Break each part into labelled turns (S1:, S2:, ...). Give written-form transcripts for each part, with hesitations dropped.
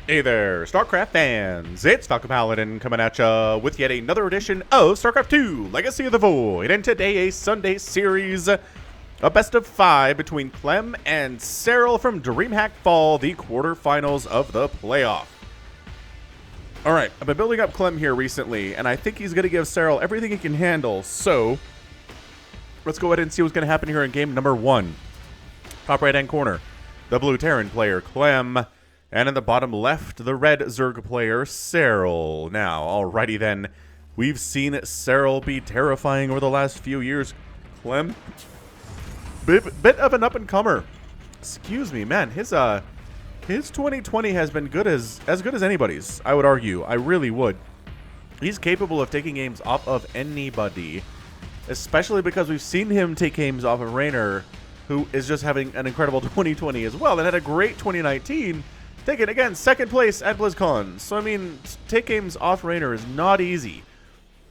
S1: Hey there, StarCraft fans! It's Falcon Paladin coming at ya with yet another edition of StarCraft 2 Legacy of the Void, and today a Sunday series, a best of 5 between Clem and Serral from Dreamhack Fall, the quarterfinals of the playoff. Alright, I've been building up Clem here recently, and I think he's going to give Serral everything he can handle, so let's go ahead and see what's going to happen here in game number 1. Top right-hand corner, the blue Terran player, Clem. And in the bottom left, the red Zerg player, Serral. Now, alrighty then, we've seen Serral be terrifying over the last few years. Clem, bit of an up-and-comer. Excuse me, man, his 2020 has been as good as anybody's, I would argue. I really would. He's capable of taking games off of anybody, especially because we've seen him take games off of Raynor, who is just having an incredible 2020 as well, and had a great 2019, taking, again, second place at BlizzCon. So, I mean, take games off Raynor is not easy.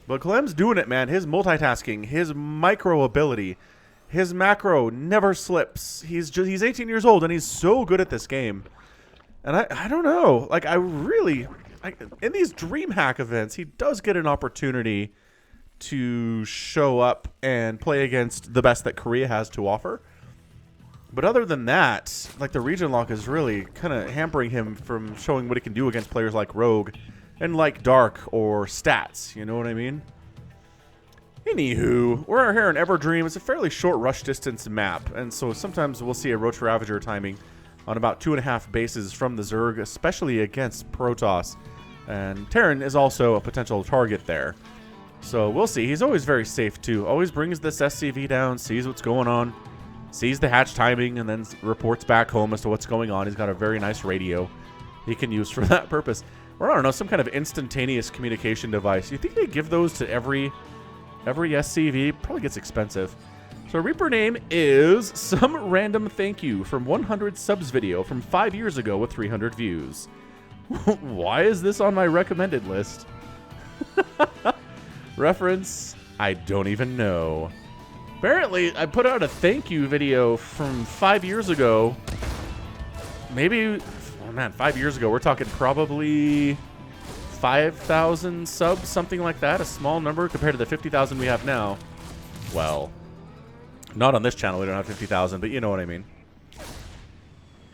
S1: But Clem's doing it, man. His multitasking, his micro ability, his macro never slips. He's 18 years old, and he's so good at this game. And I don't know. Like, in these Dreamhack events, he does get an opportunity to show up and play against the best that Korea has to offer. But other than that, like, the region lock is really kind of hampering him from showing what he can do against players like Rogue and like Dark or Stats, you know what I mean? Anywho, we're here in Everdream. It's a fairly short rush distance map, and so sometimes we'll see a Roach Ravager timing on about 2.5 bases from the Zerg, especially against Protoss. And Terran is also a potential target there. So we'll see. He's always very safe too. Always brings this SCV down, sees what's going on, sees the hatch timing, and then reports back home as to what's going on. He's got a very nice radio he can use for that purpose. Or, I don't know, some kind of instantaneous communication device. You think they give those to every SCV? Probably gets expensive. So Reaper name is some random thank you from 100 subs video from 5 years ago with 300 views. Why is this on my recommended list? Reference, I don't even know. Apparently, I put out a thank you video from 5 years ago. Maybe, oh man, 5 years ago. We're talking probably 5,000 subs, something like that. A small number compared to the 50,000 we have now. Well, not on this channel. We don't have 50,000, but you know what I mean.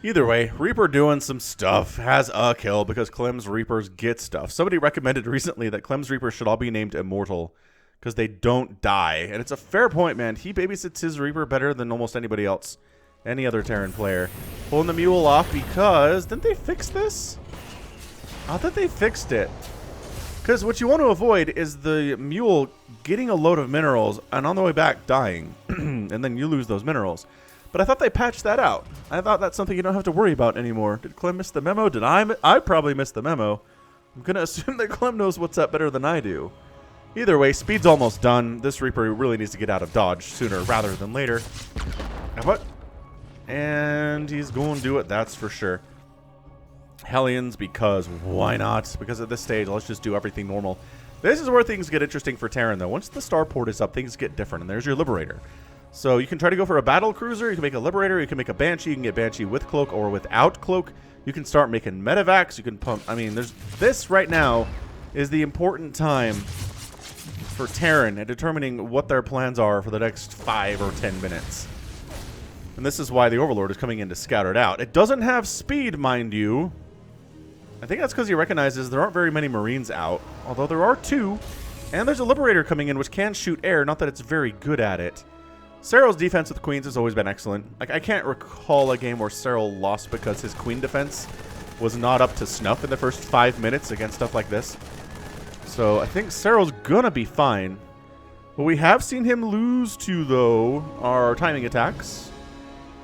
S1: Either way, Reaper doing some stuff. Has a kill because Clem's Reapers get stuff. Somebody recommended recently that Clem's Reapers should all be named Immortal, because they don't die. And it's a fair point, man. He babysits his Reaper better than almost anybody else. Any other Terran player. Pulling the mule off because... Didn't they fix this? I thought they fixed it. Because what you want to avoid is the mule getting a load of minerals and on the way back dying. And then you lose those minerals. But I thought they patched that out. I thought that's something you don't have to worry about anymore. Did Clem miss the memo? Did I probably missed the memo. I'm going to assume that Clem knows what's up better than I do. Either way, speed's almost done. This Reaper really needs to get out of dodge sooner rather than later. And what? And he's going to do it, that's for sure. Hellions, because why not? Because at this stage, let's just do everything normal. This is where things get interesting for Terran, though. Once the starport is up, things get different, and there's your Liberator. So you can try to go for a battle cruiser, you can make a Liberator, you can make a Banshee, you can get Banshee with Cloak or without Cloak. You can start making Medivacs, you can pump... I mean, there's this right now is the important time for Terran and determining what their plans are for the next 5 or 10 minutes. And this is why the Overlord is coming in to scout it out. It doesn't have speed, mind you. I think that's because he recognizes there aren't very many Marines out, although there are 2. And there's a Liberator coming in which can shoot air, not that it's very good at it. Serral's defense with Queens has always been excellent. Like, I can't recall a game where Serral lost because his Queen defense was not up to snuff in the first 5 minutes against stuff like this. So I think Serral's gonna be fine. What we have seen him lose to, though, are timing attacks.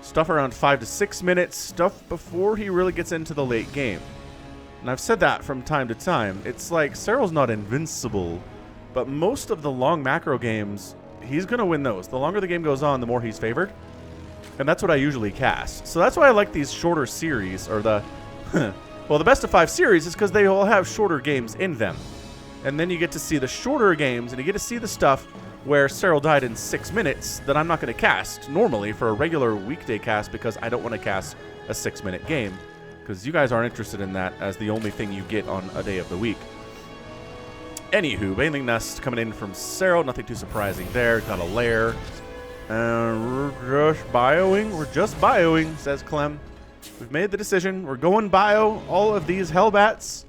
S1: Stuff around 5 to 6 minutes. Stuff before he really gets into the late game. And I've said that from time to time. It's like Serral's not invincible, but most of the long macro games, he's gonna win those. The longer the game goes on, the more he's favored. And that's what I usually cast. So that's why I like these shorter series, or the... well, the best of 5 series is because they all have shorter games in them. And then you get to see the shorter games, and you get to see the stuff where Serral died in 6 minutes that I'm not going to cast normally for a regular weekday cast because I don't want to cast a 6-minute game. because you guys aren't interested in that as the only thing you get on a day of the week. Anywho, Baneling Nest coming in from Serral. Nothing too surprising there. Got a lair. We're just bioing. We're just bioing, says Clem. We've made the decision. We're going bio. All of these Hellbats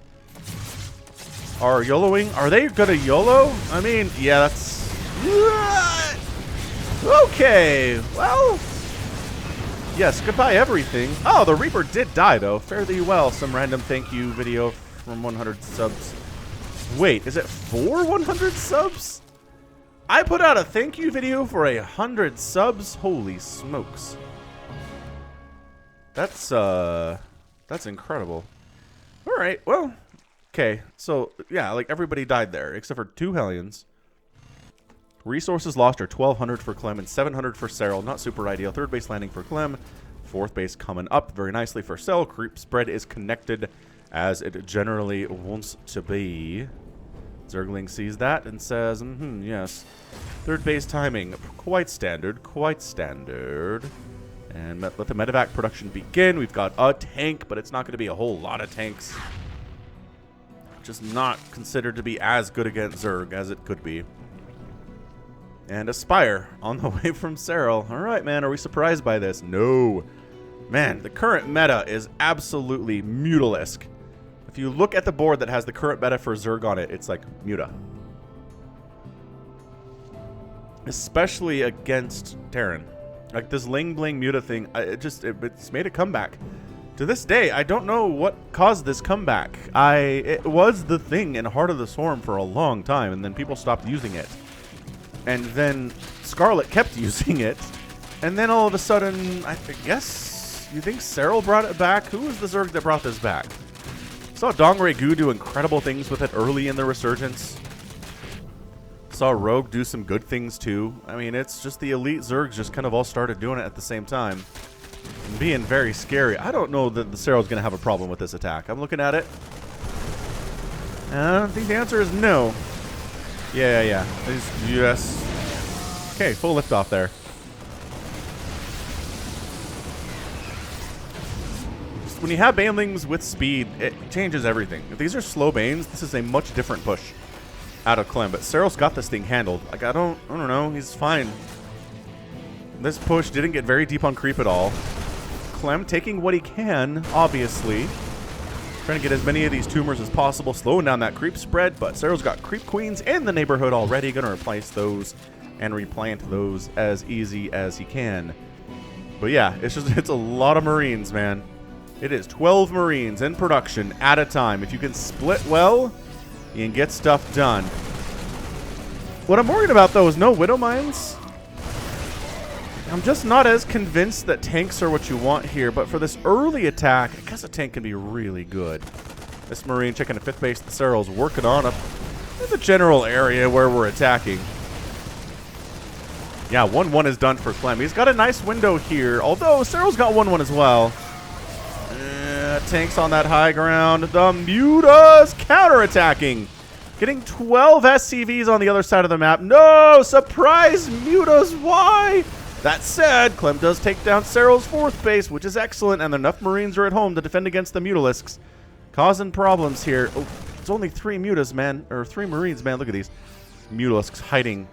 S1: are YOLOing. Are they going to YOLO? I mean, yeah, that's... Okay. Well, yes, goodbye everything. Oh, the Reaper did die, though. Fare thee well. Some random thank you video from 100 subs. Wait, is it for 100 subs? I put out a thank you video for 100 subs? Holy smokes. That's incredible. All right, well, okay. So, yeah, like everybody died there except for 2 Hellions. Resources lost are 1,200 for Clem and 700 for Serral. Not super ideal. 3rd base landing for Clem. 4th base coming up very nicely for Serral. Creep spread is connected as it generally wants to be. Zergling sees that and says, yes. 3rd base timing, quite standard, quite standard. And let the medevac production begin. We've got a tank, but it's not going to be a whole lot of tanks. Just not considered to be as good against Zerg as it could be. And Aspire on the way from Serral. All right, man, are we surprised by this? No. Man, the current meta is absolutely Mutalisk. If you look at the board that has the current meta for Zerg on it, it's like Muta. Especially against Terran. Like this Ling Bling Muta thing, it's made a comeback. To this day, I don't know what caused this comeback. It was the thing in Heart of the Swarm for a long time, and then people stopped using it. And then Scarlet kept using it. And then all of a sudden, I guess, you think Serral brought it back? Who was the Zerg that brought this back? Saw Dongray Gu do incredible things with it early in the resurgence. Saw Rogue do some good things too. I mean, it's just the elite Zergs just kind of all started doing it at the same time. And being very scary. I don't know that the Serral's going to have a problem with this attack. I'm looking at it. I think the answer is no. Yeah. Yes. Okay, full liftoff there. When you have Banelings with speed, it changes everything. If these are slow Banes, this is a much different push out of Clem. But Serral's got this thing handled. Like, I don't know. He's fine. This push didn't get very deep on creep at all. Clem taking what he can, obviously. Trying to get as many of these tumors as possible, slowing down that creep spread. But Serral's got creep queens in the neighborhood already. Going to replace those and replant those as easy as he can. But yeah, it's a lot of Marines, man. It is 12 Marines in production at a time. If you can split well, you can get stuff done. What I'm worried about, though, is no Widow Mines. I'm just not as convinced that tanks are what you want here. But for this early attack, I guess a tank can be really good. This Marine checking a 5th base. The Serral's working on up in the general area where we're attacking. Yeah, 1-1 is done for Clem. He's got a nice window here, although Serral's got 1-1 as well. Tanks on that high ground. The Mutas counterattacking. Getting 12 SCVs on the other side of the map. No! Surprise Mutas! Why? That said, Clem does take down Serral's 4th base, which is excellent, and enough Marines are at home to defend against the Mutalisks. Causing problems here. Oh, it's only 3 Mutas, man. Or 3 Marines, man. Look at these Mutalisks hiding.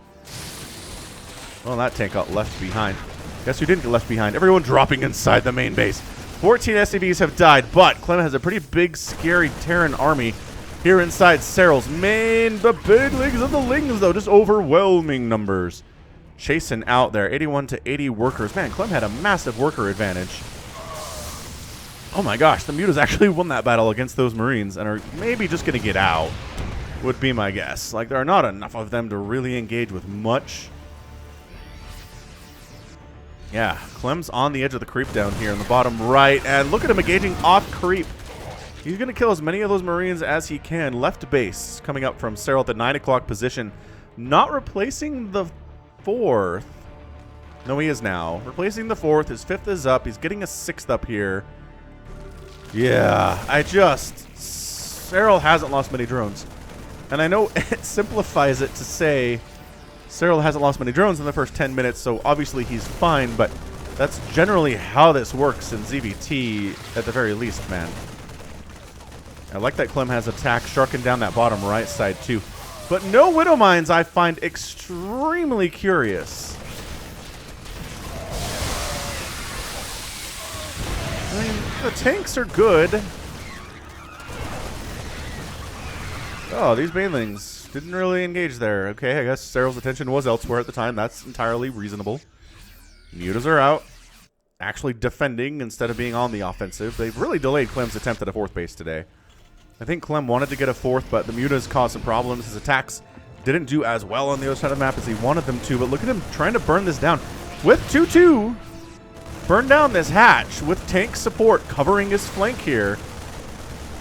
S1: Well, that tank got left behind. Guess who didn't get left behind? Everyone dropping inside the main base. 14 SCVs have died, but Clem has a pretty big, scary Terran army here inside Serral's main. The Banelings and the Lings, though, just overwhelming numbers. Chasing out there, 81 to 80 workers. Man, Clem had a massive worker advantage. Oh my gosh, the Mutas actually won that battle against those Marines and are maybe just going to get out, would be my guess. Like, there are not enough of them to really engage with much. Yeah, Clem's on the edge of the creep down here in the bottom right. And look at him engaging off creep. He's going to kill as many of those Marines as he can. Left base coming up from Serral at the 9 o'clock position. Not replacing the 4th. No, he is now. Replacing the 4th. His 5th is up. He's getting a 6th up here. Yeah, Serral hasn't lost many drones. And I know it simplifies it to say Serral hasn't lost many drones in the first 10 minutes, so obviously he's fine, but That's generally how this works in ZVT, at the very least, man. I like that Clem has attack sharking down that bottom right side, too. But no Widow Mines I find extremely curious. I mean, the tanks are good. Oh, these banelings didn't really engage there. Okay, I guess Serral's attention was elsewhere at the time. That's entirely reasonable. Mutas are out, actually defending instead of being on the offensive. They've really delayed Clem's attempt at a fourth base today. I think Clem wanted to get a fourth, but the Mutas caused some problems. His attacks didn't do as well on the other side of the map as he wanted them to, but look at him trying to burn this down. With 2-2, burn down this hatch with tank support covering his flank here.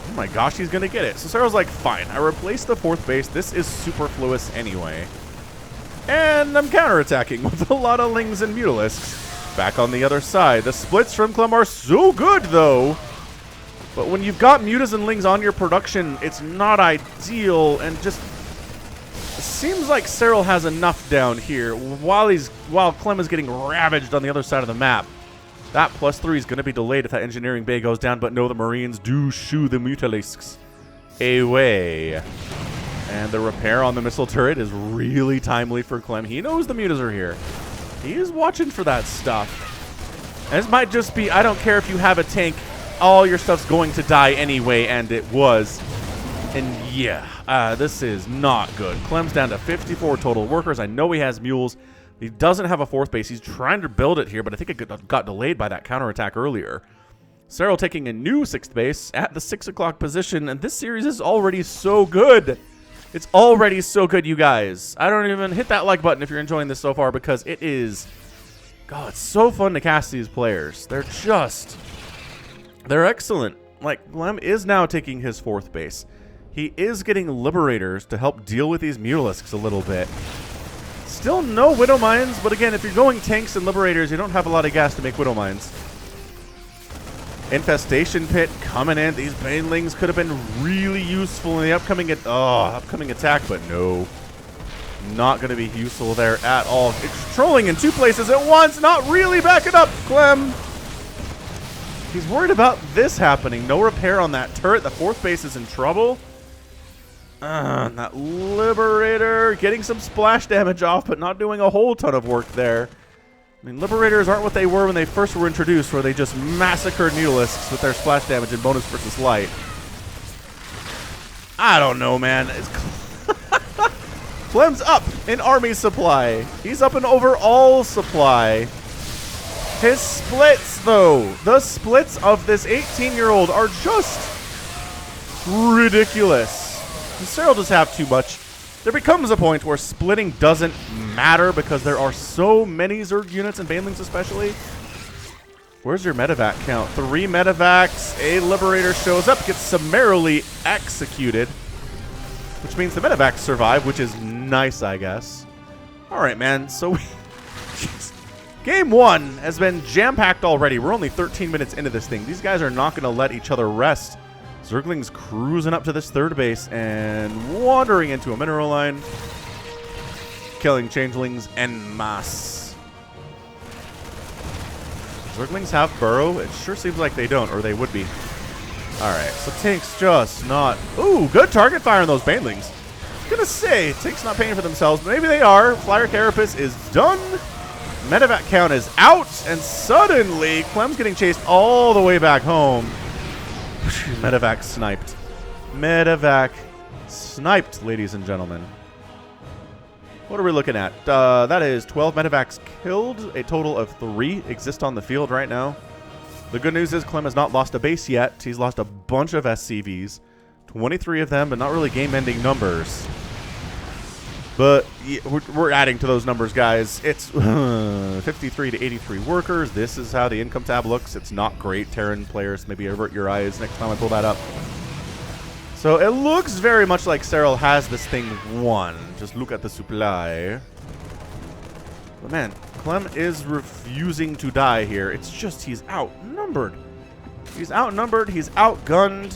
S1: Oh my gosh, he's going to get it. So Serral's like, fine, I replaced the fourth base. This is superfluous anyway. And I'm counterattacking with a lot of Lings and Mutalisks. Back on the other side. The splits from Clem are so good, though. But when you've got Mutas and Lings on your production, it's not ideal. And just it seems like Serral has enough down here while Clem is getting ravaged on the other side of the map. That +3 is going to be delayed if that engineering bay goes down. But no, the Marines do shoo the Mutalisks away. And the repair on the missile turret is really timely for Clem. He knows the Mutas are here. He is watching for that stuff. And this might just be, I don't care if you have a tank, all your stuff's going to die anyway, and it was. And yeah, this is not good. Clem's down to 54 total workers. I know he has mules. He doesn't have a fourth base. He's trying to build it here, but I think it got delayed by that counterattack earlier. Serral taking a new 6th base at the 6 o'clock position, and this series is already so good. It's already so good, you guys. I don't even hit that like button if you're enjoying this so far, because it is, God, it's so fun to cast these players. They're excellent. Like, Clem is now taking his 4th base. He is getting Liberators to help deal with these Mutalisks a little bit. Still no Widow Mines, but again, if you're going tanks and Liberators, you don't have a lot of gas to make Widow Mines. Infestation Pit coming in. These Banelings could have been really useful in the upcoming attack, but no. Not going to be useful there at all. It's trolling in 2 places at once. Not really. Back it up, Clem. He's worried about this happening. No repair on that turret. The 4th base is in trouble. That Liberator getting some splash damage off, but not doing a whole ton of work there. I mean, Liberators aren't what they were when they first were introduced, where they just massacred Mutalisks with their splash damage and bonus versus light. I don't know, man. Clem's up in army supply. He's up in overall supply. His splits, though, the splits of this 18-year-old are just ridiculous. And Serral does have too much. There becomes a point where splitting doesn't matter because there are so many Zerg units and Banelings especially. Where's your medevac count? 3 medevacs. A Liberator shows up, gets summarily executed, which means the medevacs survive, which is nice, I guess. All right, man. So Game 1 has been jam-packed already. We're only 13 minutes into this thing. These guys are not going to let each other rest. Zerglings cruising up to this 3rd base and wandering into a mineral line. Killing changelings en masse. Zerglings have burrow? It sure seems like they don't, or they would be. Alright, so tanks just not... Ooh, good target fire on those Banelings. I was gonna say, tanks not paying for themselves, but maybe they are. Flyer Carapace is done. Medevac count is out, and suddenly Clem's getting chased all the way back home. Medevac sniped. Medevac sniped, ladies and gentlemen. What are we looking at? That is 12 medevacs killed. A total of 3 exist on the field right now. The good news is Clem has not lost a base yet. He's lost a bunch of SCVs. 23 of them, but not really game-ending numbers. But yeah, we're adding to those numbers, guys. It's 53 to 83 workers. This is how the income tab looks. It's not great. Terran players, maybe avert your eyes next time I pull that up. So it looks very much like Serral has this thing won. Just look at the supply. But man, Clem is refusing to die here. It's just he's outnumbered. He's outnumbered. He's outgunned.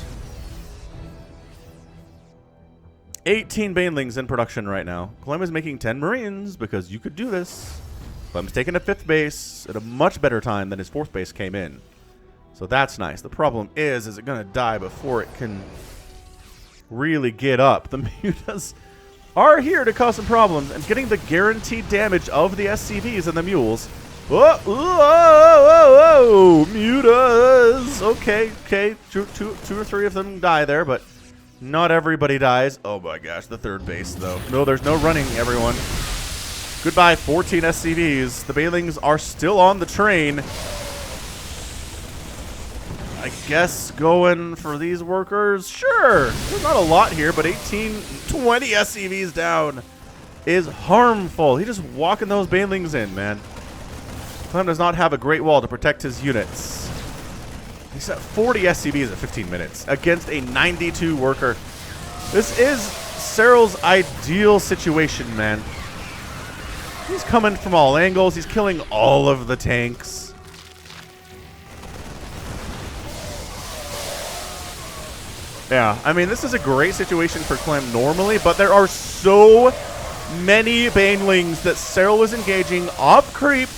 S1: 18 Banelings in production right now. Clem is making 10 Marines because you could do this. Clem's taken a 5th base at a much better time than his 4th base came in. So that's nice. The problem is it going to die before it can really get up? The mutas are here to cause some problems, and getting the guaranteed damage of the SCVs and the mules. Whoa, whoa, whoa, whoa, mutas. Okay, two or three of them die there, but not everybody dies. Oh my gosh, the 3rd base though. No, there's no running, everyone. Goodbye, 14 SCVs. The Bailings are still on the train. I guess going for these workers? Sure. There's not a lot here, but 18, 20 SCVs down is harmful. He's just walking those Banelings in, man. Clem does not have a great wall to protect his units. He's at 40 SCVs at 15 minutes against a 92 worker. This is Serral's ideal situation, man. He's coming from all angles. He's killing all of the tanks. Yeah, I mean, this is a great situation for Clem normally, but there are so many Banelings that Serral is engaging off creep.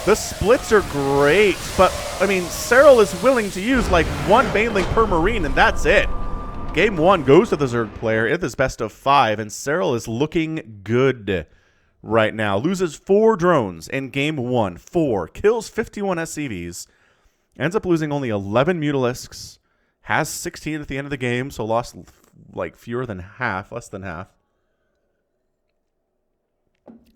S1: The splits are great, but, I mean, Serral is willing to use like 1 Baneling per Marine, and that's it. Game 1 goes to the Zerg player in this best of 5, and Serral is looking good right now. Loses 4 drones in Game 1. 4. Kills 51 SCVs. Ends up losing only 11 Mutalisks. Has 16 at the end of the game, so lost like fewer than half, less than half.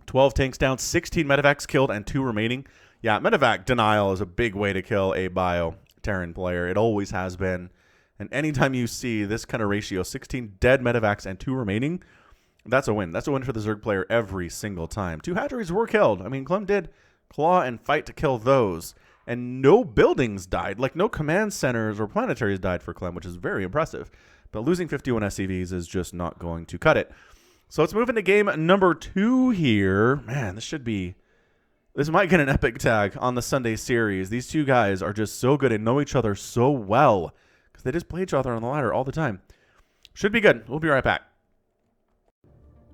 S1: 12 tanks down, 16 medevacs killed, and 2 remaining. Yeah, medevac denial is a big way to kill a Bio-Terran player. It always has been. And anytime you see this kind of ratio, 16 dead medevacs and 2 remaining, that's a win. That's a win for the Zerg player every single time. 2 hatcheries were killed. I mean, Clem did claw and fight to kill those. And no buildings died, like no command centers or planetaries died for Clem, which is very impressive. But losing 51 SCVs is just not going to cut it. So let's move into game number 2 here. Man, this might get an epic tag on the Sunday series. These 2 guys are just so good and know each other so well because they just play each other on the ladder all the time. Should be good. We'll be right back.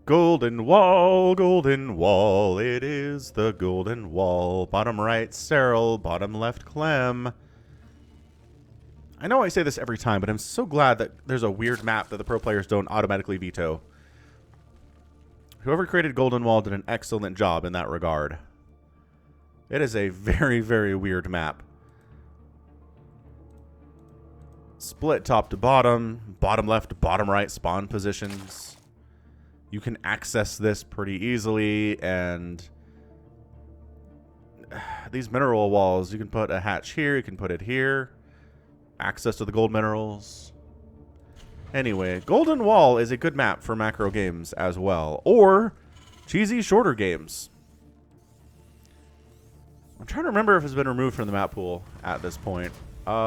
S1: Golden wall, it is the golden wall. Bottom right, Serral. Bottom left, Clem. I know I say this every time, but I'm so glad that there's a weird map that the pro players don't automatically veto. Whoever created Golden Wall did an excellent job in that regard. It is a very, very weird map. Split top to bottom, bottom left, bottom right spawn positions. You can access this pretty easily, and these mineral walls, you can put a hatch here, you can put it here. Access to the gold minerals. Anyway, Golden Wall is a good map for macro games as well, or cheesy shorter games. I'm trying to remember if it's been removed from the map pool at this point. Somebody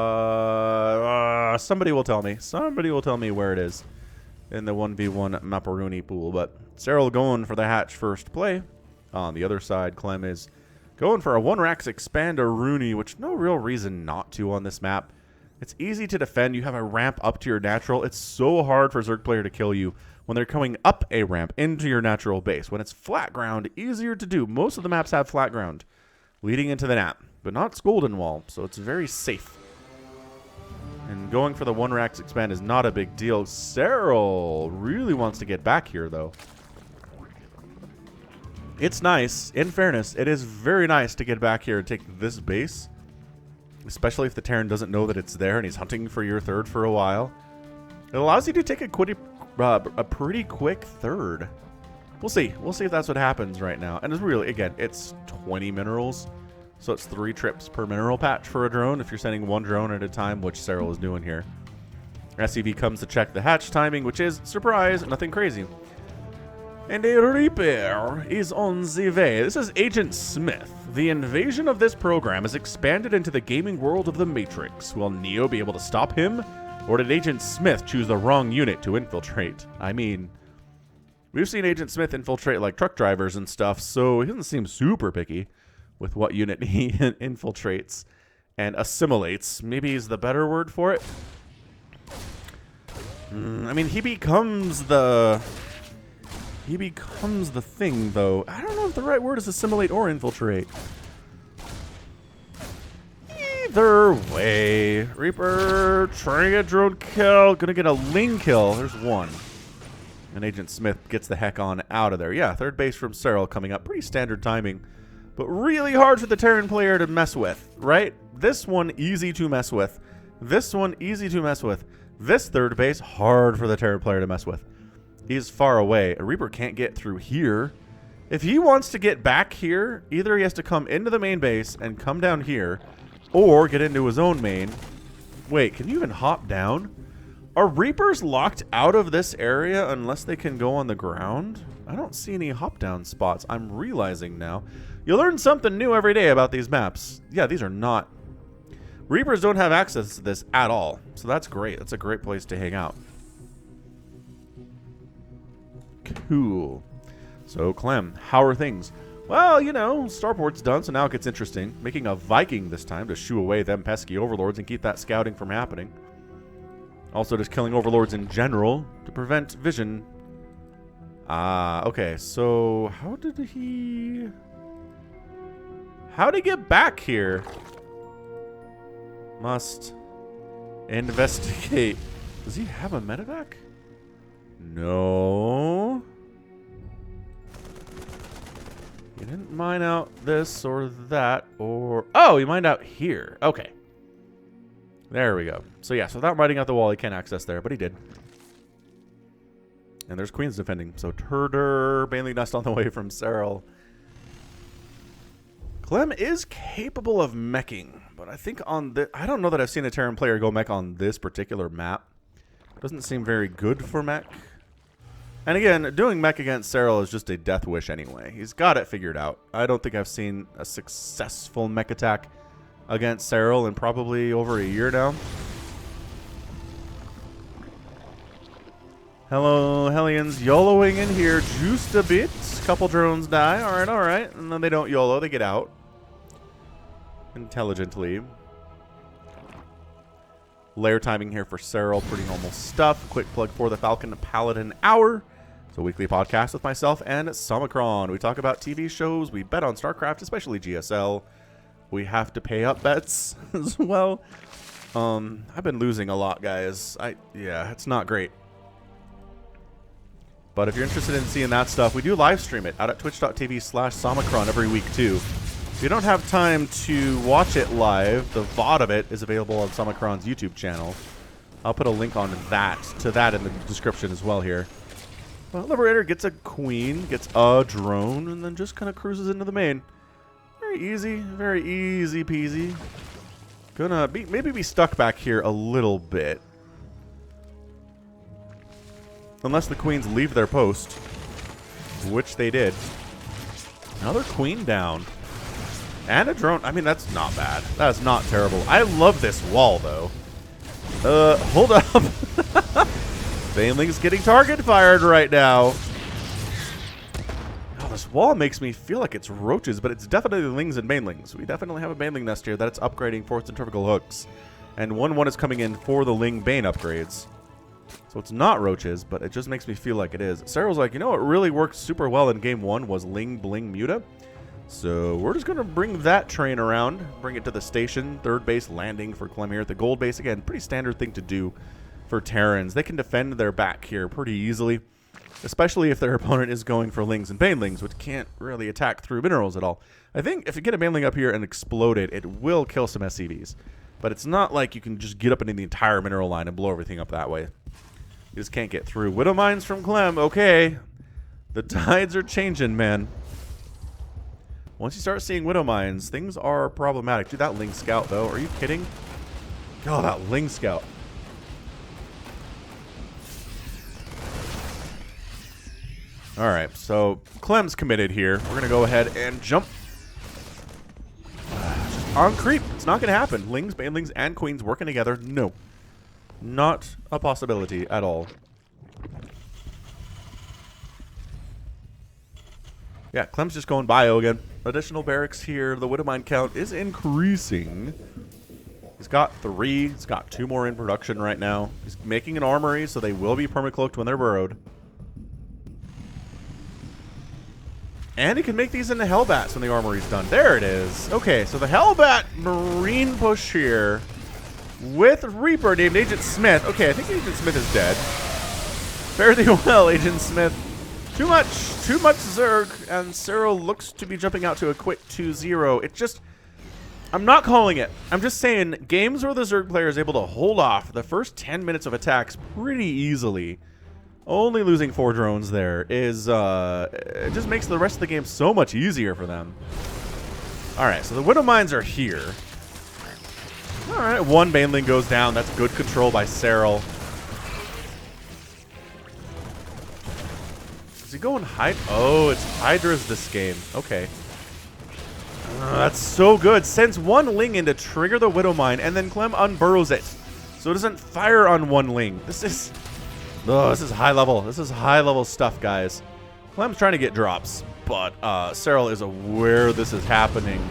S1: will tell me. Somebody will tell me where it is in the 1v1 Maparuni pool, but Serral going for the hatch first play. On the other side, Clem is going for a 1-Rax Expander Rooney, which no real reason not to on this map. It's easy to defend. You have a ramp up to your natural. It's so hard for a Zerg player to kill you when they're coming up a ramp into your natural base. When it's flat ground, easier to do. Most of the maps have flat ground leading into the nap, but not Golden Wall, so it's very safe. And going for the 1-Rax expand is not a big deal. Serral really wants to get back here, though. It's nice. In fairness, it is very nice to get back here and take this base. Especially if the Terran doesn't know that it's there and he's hunting for your third for a while. It allows you to take a pretty quick third. We'll see. We'll see if that's what happens right now. And it's really, again, it's 20 minerals. So it's 3 trips per mineral patch for a drone if you're sending 1 drone at a time, which Serral is doing here. SCV comes to check the hatch timing, which is, surprise, nothing crazy. And a Reaper is on the way. This is Agent Smith. The invasion of this program has expanded into the gaming world of the Matrix. Will Neo be able to stop him? Or did Agent Smith choose the wrong unit to infiltrate? I mean, we've seen Agent Smith infiltrate like truck drivers and stuff, so he doesn't seem super picky with what unit he infiltrates and assimilates. Maybe is the better word for it. I mean, he becomes the He becomes the thing, though. I don't know if the right word is assimilate or infiltrate. Either way. Reaper trying to get drone kill. Gonna get a Ling kill. There's one. And Agent Smith gets the heck on out of there. Yeah, third base from Serral coming up. Pretty standard timing. But really hard for the Terran player to mess with, right? This one, easy to mess with. This one, easy to mess with. This third base, hard for the Terran player to mess with. He's far away. A Reaper can't get through here. If he wants to get back here, either he has to come into the main base and come down here, or get into his own main. Wait, can you even hop down? Are Reapers locked out of this area unless they can go on the ground? I don't see any hop down spots. I'm realizing now. You learn something new every day about these maps. Yeah, these are not... Reapers don't have access to this at all. So that's great. That's a great place to hang out. Cool. So, Clem, how are things? Well, you know, Starport's done, so now it gets interesting. Making a Viking this time to shoo away them pesky overlords and keep that scouting from happening. Also just killing overlords in general to prevent vision. Okay, so how'd he get back here? Must investigate. Does he have a medevac? No. He didn't mine out this or that or... Oh, he mined out here. Okay. There we go. So yeah, so without mining out the wall, he can't access there, but he did. And there's Queens defending. So Turder, Bailey Nest on the way from Serral. Clem is capable of meching, but I think on the... I don't know that I've seen a Terran player go mech on this particular map. Doesn't seem very good for mech. And again, doing mech against Serral is just a death wish anyway. He's got it figured out. I don't think I've seen a successful mech attack against Serral in probably over a year now. Hello, Hellions. YOLOing in here just a bit. Couple drones die. All right, all right. And then they don't YOLO. They get out. Intelligently. Layer timing here for Serral. Pretty normal stuff. Quick plug for the Falcon Paladin Hour. It's a weekly podcast with myself and Somicron. We talk about TV shows. We bet on StarCraft, especially GSL. We have to pay up bets as well. I've been losing a lot, guys. Yeah, it's not great. But if you're interested in seeing that stuff, we do live stream it out at twitch.tv/Somicron every week too. If you don't have time to watch it live, the VOD of it is available on Somicron's YouTube channel. I'll put a link on to that in the description as well here. Well, Liberator gets a queen, gets a drone, and then just kind of cruises into the main. Very easy peasy. Gonna maybe be stuck back here a little bit. Unless the queens leave their post, which they did. Another queen down. And a drone. I mean, that's not bad. That's not terrible. I love this wall, though. Hold up. Baneling's getting target fired right now. Oh, this wall makes me feel like it's roaches, but it's definitely lings and banelings. We definitely have a baneling nest here that it's upgrading for centrifugal hooks. And 1/1 is coming in for the ling bane upgrades. So it's not roaches, but it just makes me feel like it is. Serral's like, you know what really worked super well in game 1 was ling bling muta. So we're just going to bring that train around, bring it to the station. Third base landing for Clem here at the gold base. Again, pretty standard thing to do for Terrans. They can defend their back here pretty easily, especially if their opponent is going for lings and banelings, which can't really attack through minerals at all. I think if you get a baneling up here and explode it, it will kill some SCVs. But it's not like you can just get up into the entire mineral line and blow everything up that way. You just can't get through. Widow Mines from Clem. Okay. The tides are changing, man. Once you start seeing Widow Mines, things are problematic. Dude, that Ling Scout, though. Are you kidding? Oh, that Ling Scout. All right, so Clem's committed here. We're going to go ahead and jump. Just on creep. It's not going to happen. Lings, banelings, and queens working together. No. Not a possibility at all. Yeah, Clem's just going bio again. Additional barracks here. The Widow Mine count is increasing. He's got 3. He's got 2 more in production right now. He's making an armory, so they will be permacloaked when they're burrowed. And he can make these into Hellbats when the armory's done. There it is. Okay, so the Hellbat Marine push here with Reaper named Agent Smith. Okay, I think Agent Smith is dead. Fare thee well, Agent Smith. Too much Zerg, and Serral looks to be jumping out to a quick 2-0. It just, I'm not calling it. I'm just saying games where the Zerg player is able to hold off the first 10 minutes of attacks pretty easily. Only losing 4 drones there is, it just makes the rest of the game so much easier for them. Alright, so the Widow Mines are here. Alright, 1 Baneling goes down. That's good control by Serral. Is he going Hydra? Oh, it's Hydras this game. Okay. That's so good. Sends 1 Ling in to trigger the Widow Mine, and then Clem unburrows it. So it doesn't fire on 1 Ling. This is high level. This is high level stuff, guys. Clem's trying to get drops, but Serral is aware this is happening.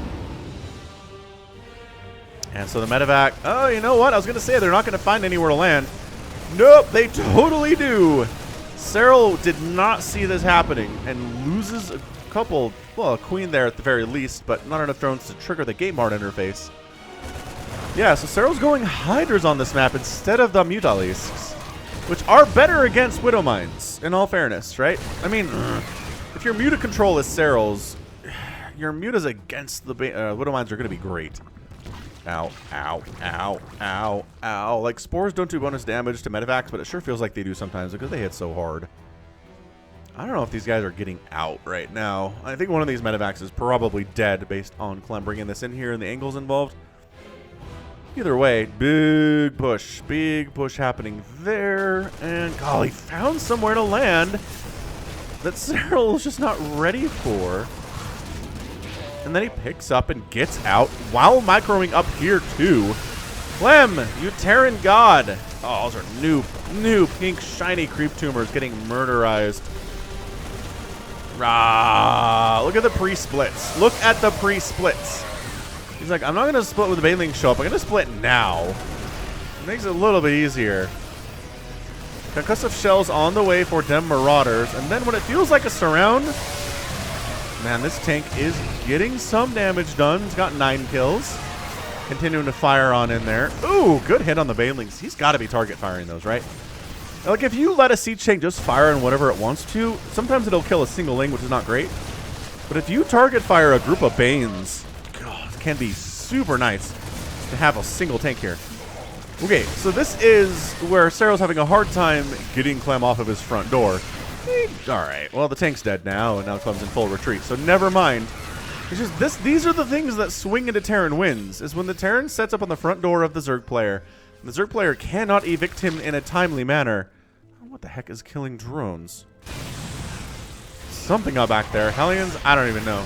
S1: And so the medevac, oh, you know what? I was going to say they're not going to find anywhere to land. Nope, they totally do. Serral did not see this happening and loses a couple, well, a queen there at the very least, but not enough drones to trigger the game art interface. Yeah, so Serral's going Hydras on this map instead of the Mutalisks, which are better against Widow Mines, in all fairness, right? I mean, if your Muta control is Serral's, your Mutas against the Widow Mines are going to be great. Ow, ow, ow, ow, ow. Like, Spores don't do bonus damage to medevacs, but it sure feels like they do sometimes because they hit so hard. I don't know if these guys are getting out right now. I think one of these medevacs is probably dead based on Clem bringing this in here and the angles involved. Either way, big push happening there. And golly, found somewhere to land that Serral's just not ready for. And then he picks up and gets out while microing up here too. Clem, you Terran god. Oh, those are new pink shiny creep tumors getting murderized. Rah! Look at the pre-splits. Look at the pre-splits. He's like, I'm not going to split when the Baneling show up. I'm going to split now. It makes it a little bit easier. Concussive shells on the way for them Marauders. And then when it feels like a surround, man, this tank is getting some damage done. He's got 9 kills. Continuing to fire on in there. Ooh, good hit on the Banelings. He's got to be target firing those, right? Like, if you let a siege tank just fire on whatever it wants to, sometimes it'll kill a single Ling, which is not great. But if you target fire a group of Banes, God, it can be super nice to have a single tank here. Okay, so this is where Serral's having a hard time getting Clem off of his front door. Alright, well, the tank's dead now, and now Clem's in full retreat, so never mind. It's just this. These are the things that swing into Terran wins, is when the Terran sets up on the front door of the Zerg player, and the Zerg player cannot evict him in a timely manner. What the heck is killing drones? Something up back there. Hellions? I don't even know.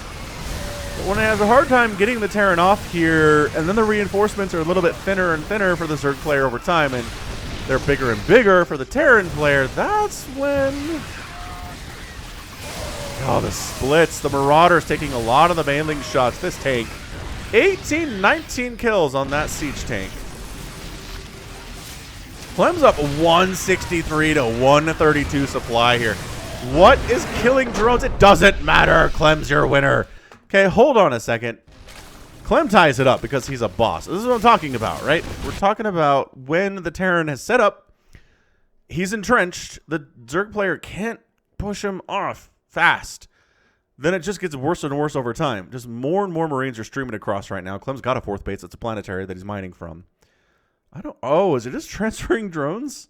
S1: But when it has a hard time getting the Terran off here, and then the reinforcements are a little bit thinner and thinner for the Zerg player over time, and they're bigger and bigger for the Terran player, that's when... Oh, the splits. The Marauders taking a lot of the Baneling shots. This tank, 18, 19 kills on that siege tank. Clem's up 163 to 132 supply here. What is killing drones? It doesn't matter. Clem's your winner. Okay, hold on a second. Clem ties it up because he's a boss. This is what I'm talking about, right? We're talking about when the Terran has set up, he's entrenched, the Zerg player can't push him off fast. Then it just gets worse and worse over time. Just more and more Marines are streaming across right now. Clem's got a 4th base. It's a planetary that he's mining from. Oh, is it just transferring drones?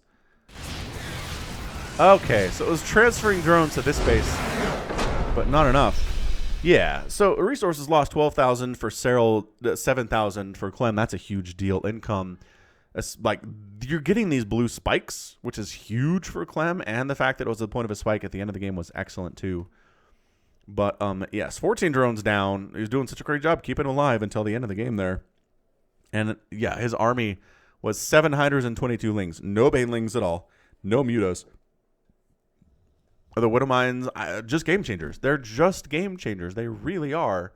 S1: Okay, so it was transferring drones to this base, but not enough. Yeah, so resources lost 12,000 for Serral, 7,000 for Clem. That's a huge deal. Income, it's like you're getting these blue spikes, which is huge for Clem, and the fact that it was the point of a spike at the end of the game was excellent too. But yes, 14 drones down. He was doing such a great job keeping alive until the end of the game there. And yeah, his army was 7 Hydras and 22 Lings. No Banelings at all. No Mutas. The Widow Mines, just game changers. They're just game changers. They really are.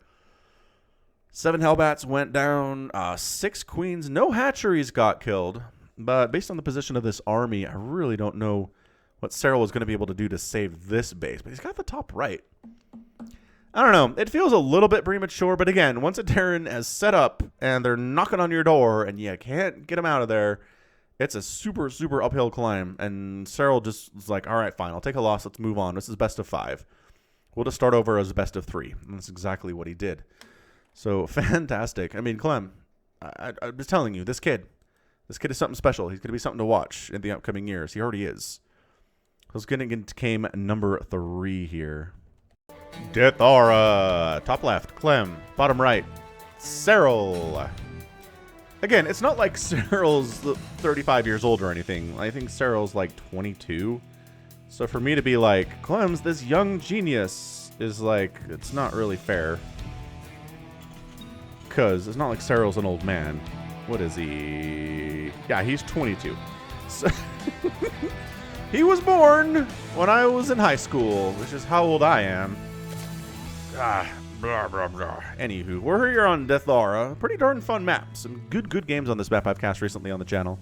S1: 7 Hellbats went down. 6 Queens. No hatcheries got killed. But based on the position of this army, I really don't know what Serral was going to be able to do to save this base. But he's got the top right. I don't know. It feels a little bit premature, but again, once a Terran has set up and they're knocking on your door and you can't get them out of there, it's a super, super uphill climb. And Serral just was like, all right, fine, I'll take a loss. Let's move on. This is best of 5. We'll just start over as best of 3. And that's exactly what he did. So fantastic. I mean, Clem, I was telling you, this kid is something special. He's going to be something to watch in the upcoming years. He already is. So getting came number 3 here. Death Aura. Top left, Clem. Bottom right, Serral. Again, it's not like Serral's 35 years old or anything. I think Serral's like 22. So for me to be like, Clem's this young genius is like, it's not really fair. Because it's not like Serral's an old man. What is he? Yeah, he's 22. So he was born when I was in high school, which is how old I am. Blah, blah, blah. Anywho, we're here on Death Aura. Pretty darn fun map. Some good games on this map I've cast recently on the channel.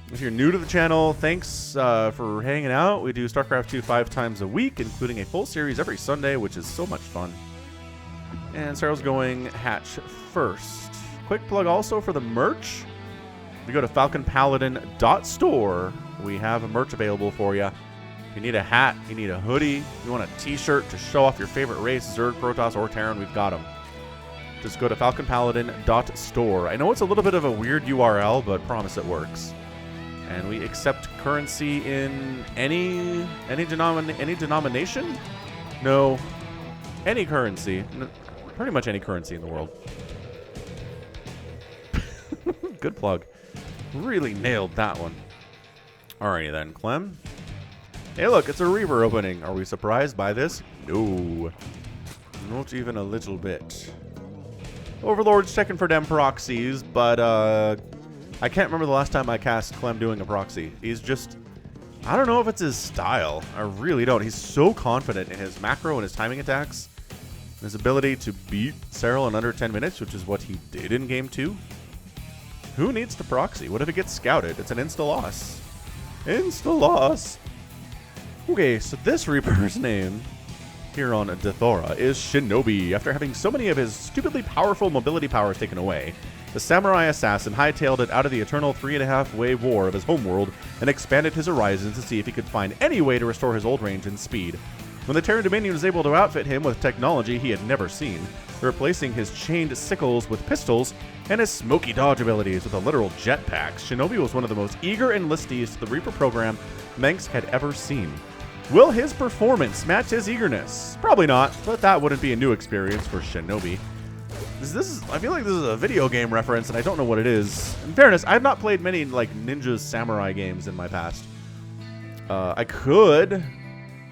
S1: If you're new to the channel, thanks for hanging out. We do StarCraft 2 5 times a week, including a full series every Sunday, which is so much fun. And Serral's going hatch first. Quick plug also for the merch. If you go to falconpaladin.store, we have a merch available for you. If you need a hat, you need a hoodie, you want a t-shirt to show off your favorite race, Zerg, Protoss, or Terran, we've got them. Just go to falconpaladin.store. I know it's a little bit of a weird URL, but promise it works. And we accept currency in any denomination? No, any currency. Pretty much any currency in the world. Good plug. Really nailed that one. Alrighty then, Clem. Hey look, it's a Reaver opening. Are we surprised by this? No. Not even a little bit. Overlord's checking for them proxies, but I can't remember the last time I cast Clem doing a proxy. He's just, I don't know if it's his style. I really don't. He's so confident in his macro and his timing attacks. His ability to beat Serral in under 10 minutes, which is what he did in Game 2. Who needs to proxy? What if it gets scouted? It's an insta-loss. Insta-loss. Okay, so this Reaper's name here on Death Aura is Shinobi. After having so many of his stupidly powerful mobility powers taken away, the samurai assassin hightailed it out of the eternal 3.5-way war of his homeworld and expanded his horizons to see if he could find any way to restore his old range and speed. When the Terran Dominion was able to outfit him with technology he had never seen, replacing his chained sickles with pistols and his smoky dodge abilities with a literal jetpack, Shinobi was one of the most eager enlistees to the Reaper program Manx had ever seen. Will his performance match his eagerness? Probably not, but that wouldn't be a new experience for Shinobi. I feel like this is a video game reference, and I don't know what it is. In fairness, I've not played many like ninja samurai games in my past. I could.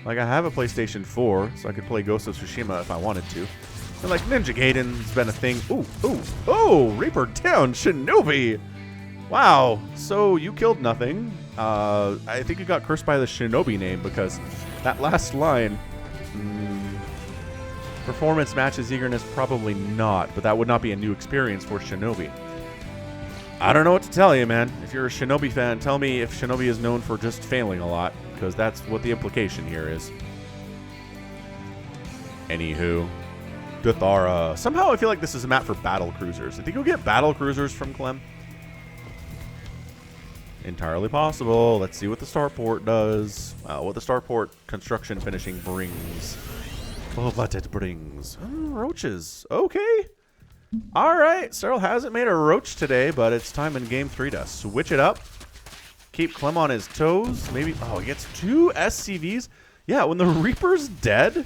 S1: Like, I have a PlayStation 4, so I could play Ghost of Tsushima if I wanted to. And, like, Ninja Gaiden's been a thing. Ooh, Reaper down, Shinobi! Wow, so you killed nothing. I think you got cursed by the Shinobi name because that last line, performance matches eagerness, probably not, but that would not be a new experience for Shinobi. I don't know what to tell you, man. If you're a Shinobi fan, tell me if Shinobi is known for just failing a lot, because that's what the implication here is. Anywho, Death Aura. Somehow I feel like this is a map for battle cruisers. I think you'll get battle cruisers from Clem. Entirely possible. Let's see what the starport does. What the starport construction finishing brings. What it brings. Roaches. Okay. Alright. Serral hasn't made a roach today, but it's time in Game 3 to switch it up. Keep Clem on his toes. Maybe. Oh, he gets 2 SCVs. Yeah, when the Reaper's dead,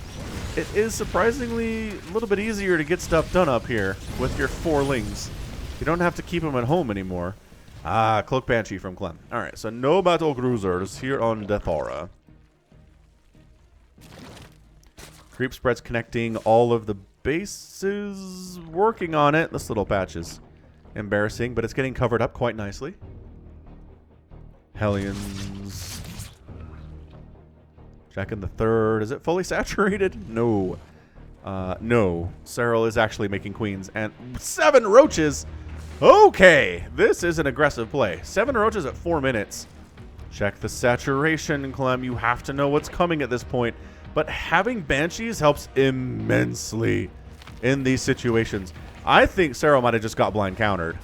S1: it is surprisingly a little bit easier to get stuff done up here with your 4 lings. You don't have to keep them at home anymore. Ah, Cloak Banshee from Clem. Alright, so no battle cruisers here on Death Aura. Creep spreads connecting all of the bases. Working on it. This little patch is embarrassing, but it's getting covered up quite nicely. Hellions. Checking the third. Is it fully saturated? No. No. Serral is actually making queens. And 7 roaches! Okay, this is an aggressive play. 7 roaches at 4 minutes. Check the saturation, Clem. You have to know what's coming at this point. But having Banshees helps immensely in these situations. I think Serral might have just got blind countered.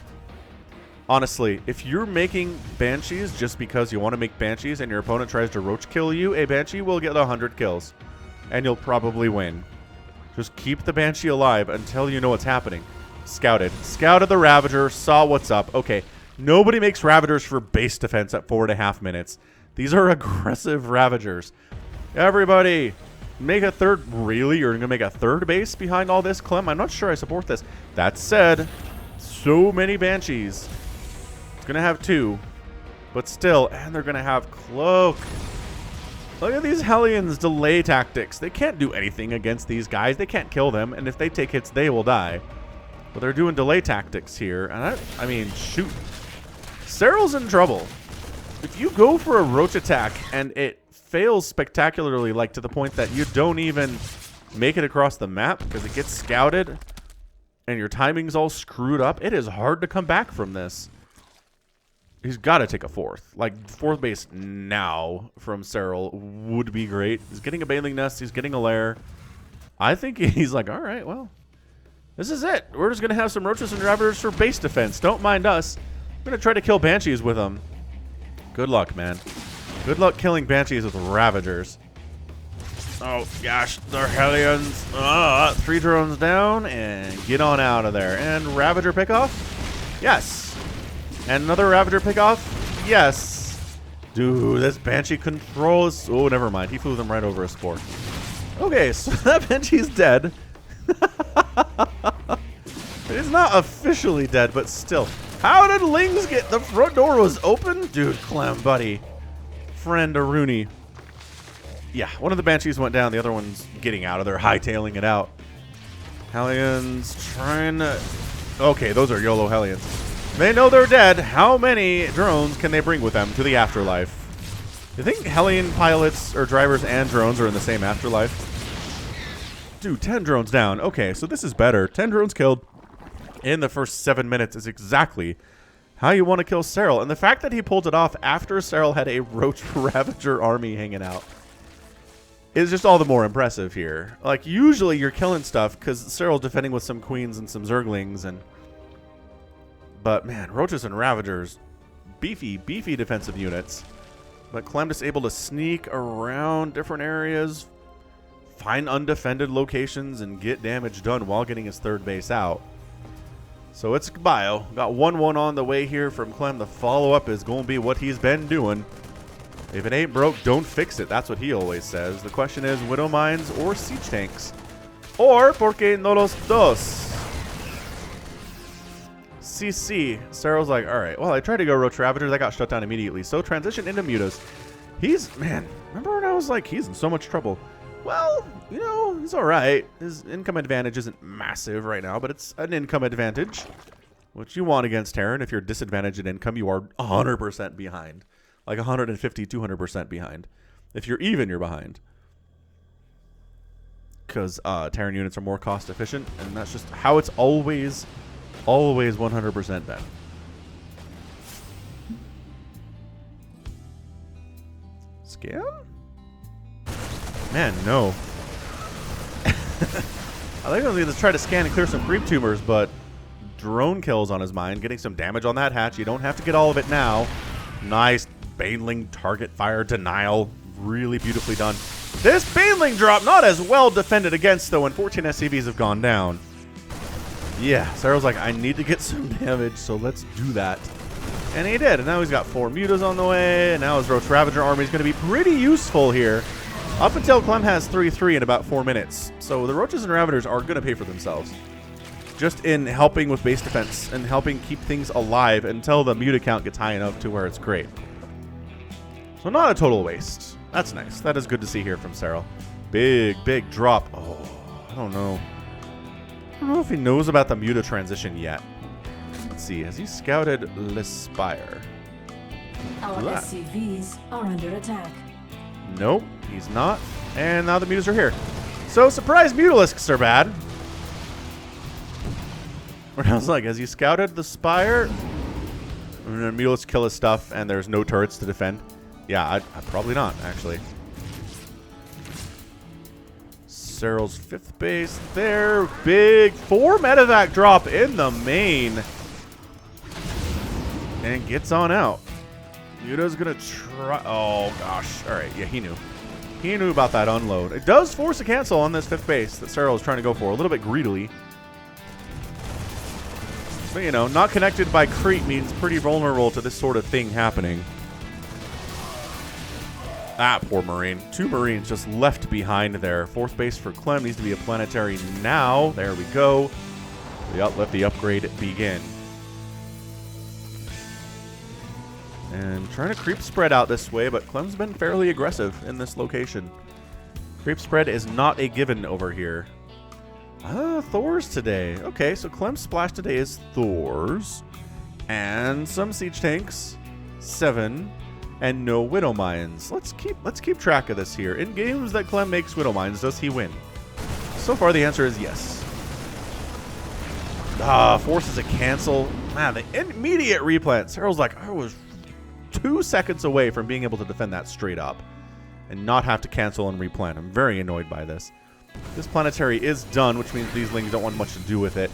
S1: Honestly, if you're making Banshees just because you want to make Banshees and your opponent tries to roach kill you, a Banshee will get 100 kills. And you'll probably win. Just keep the Banshee alive until you know what's happening. Scouted. Scouted the Ravager, saw what's up. Okay, nobody makes Ravagers for base defense at 4.5 minutes. These are aggressive Ravagers. Everybody, make a third. Really? You're going to make a third base behind all this, Clem? I'm not sure I support this. That said, so many Banshees. It's going to have 2. But still, and they're going to have Cloak. Look at these Hellions' delay tactics. They can't do anything against these guys. They can't kill them. And if they take hits, they will die. But they're doing delay tactics here. And I mean, shoot. Serral's in trouble. If you go for a roach attack and it fails spectacularly, like to the point that you don't even make it across the map because it gets scouted and your timing's all screwed up, it is hard to come back from this. He's got to take a 4th. Like, 4th base now from Serral would be great. He's getting a Baneling Nest. He's getting a lair. I think he's like, all right, well, this is it. We're just going to have some Roaches and Ravagers for base defense. Don't mind us. I'm going to try to kill Banshees with them. Good luck, man. Good luck killing Banshees with Ravagers. Oh, gosh. They're Hellions. 3 drones down and get on out of there. And Ravager pickoff? Yes. And another Ravager pickoff? Yes. Dude, this Banshee controls. Oh, never mind. He flew them right over a spore. Okay, so that Banshee's dead. He's not officially dead, but still. How did Lings get? The front door was open? Dude, Clem, buddy. Friend Aruni. Yeah, one of the Banshees went down. The other one's getting out of there, hightailing it out. Hellions trying to... Okay, those are YOLO Hellions. They know they're dead. How many drones can they bring with them to the afterlife? You think Hellion pilots or drivers and drones are in the same afterlife? Dude, 10 drones down. Okay, so this is better. 10 drones killed in the first 7 minutes is exactly how you want to kill Serral. And the fact that he pulled it off after Serral had a Roach Ravager army hanging out is just all the more impressive here. Like, usually you're killing stuff because Serral's defending with some Queens and some Zerglings and... But, man, Roaches and Ravagers, beefy defensive units. But Clem just able to sneak around different areas, find undefended locations, and get damage done while getting his 3rd base out. So it's bio. Got 1-1 on the way here from Clem. The follow-up is going to be what he's been doing. If it ain't broke, don't fix it. That's what he always says. The question is Widow Mines or Siege Tanks. Or, ¿por qué no los dos? CC. Serral's like, all right, well, I tried to go Roach Ravagers. I got shut down immediately. So transition into Mutas. He's, man, remember when I was like, he's in so much trouble? Well, you know, he's all right. His income advantage isn't massive right now, but it's an income advantage, which you want against Terran. If you're disadvantaged in income, you are 100% behind. Like 150, 200% behind. If you're even, you're behind. Because Terran units are more cost efficient, and that's just how it's always 100% been. Scan? Man, no. I think I'm going to try to scan and clear some creep tumors, but drone kills on his mind. Getting some damage on that hatch. You don't have to get all of it now. Nice Baneling target fire denial. Really beautifully done. This Baneling drop not as well defended against, though, when 14 SCVs have gone down. Yeah, Serral's like, I need to get some damage, so let's do that. And he did, and now he's got 4 Mutas on the way, and now his Roach Ravager army is going to be pretty useful here. Up until Clem has 3-3 in about 4 minutes. So the Roaches and Ravagers are going to pay for themselves. Just in helping with base defense and helping keep things alive until the Muta count gets high enough to where it's great. So not a total waste. That's nice. That is good to see here from Serral. Big drop. Oh, I don't know. I don't know if he knows about the Muta transition yet. Let's see. Has he scouted L'Spire?
S2: Our SCVs are under attack.
S1: Nope, he's not. And now the Mutas are here. So, surprise Mutalisks are bad. Where I was like, has he scouted the Spire? And then Mutalisks kill his stuff and there's no turrets to defend. Yeah, I'd probably not, actually. Serral's 5th base there. Big 4 medevac drop in the main. And gets on out. Muta's going to try. Oh, gosh. All right. Yeah, he knew. He knew about that unload. It does force a cancel on this 5th base that Serral is trying to go for a little bit greedily. But, you know, not connected by creep means pretty vulnerable to this sort of thing happening. Ah, poor Marine. 2 Marines just left behind there. 4th base for Clem needs to be a planetary now. There we go. Let the upgrade begin. And trying to creep spread out this way, but Clem's been fairly aggressive in this location. Creep spread is not a given over here. Thors today. Okay, so Clem's splash today is Thors. And some siege tanks. 7. And no Widow Mines. Let's keep track of this here. In games that Clem makes Widow Mines, does he win? So far the answer is yes. Forces a cancel. Man, the immediate replant. Serral's like, I was 2 seconds away from being able to defend that straight up and not have to cancel and replant. I'm very annoyed by this. This planetary is done, which means these lings don't want much to do with it.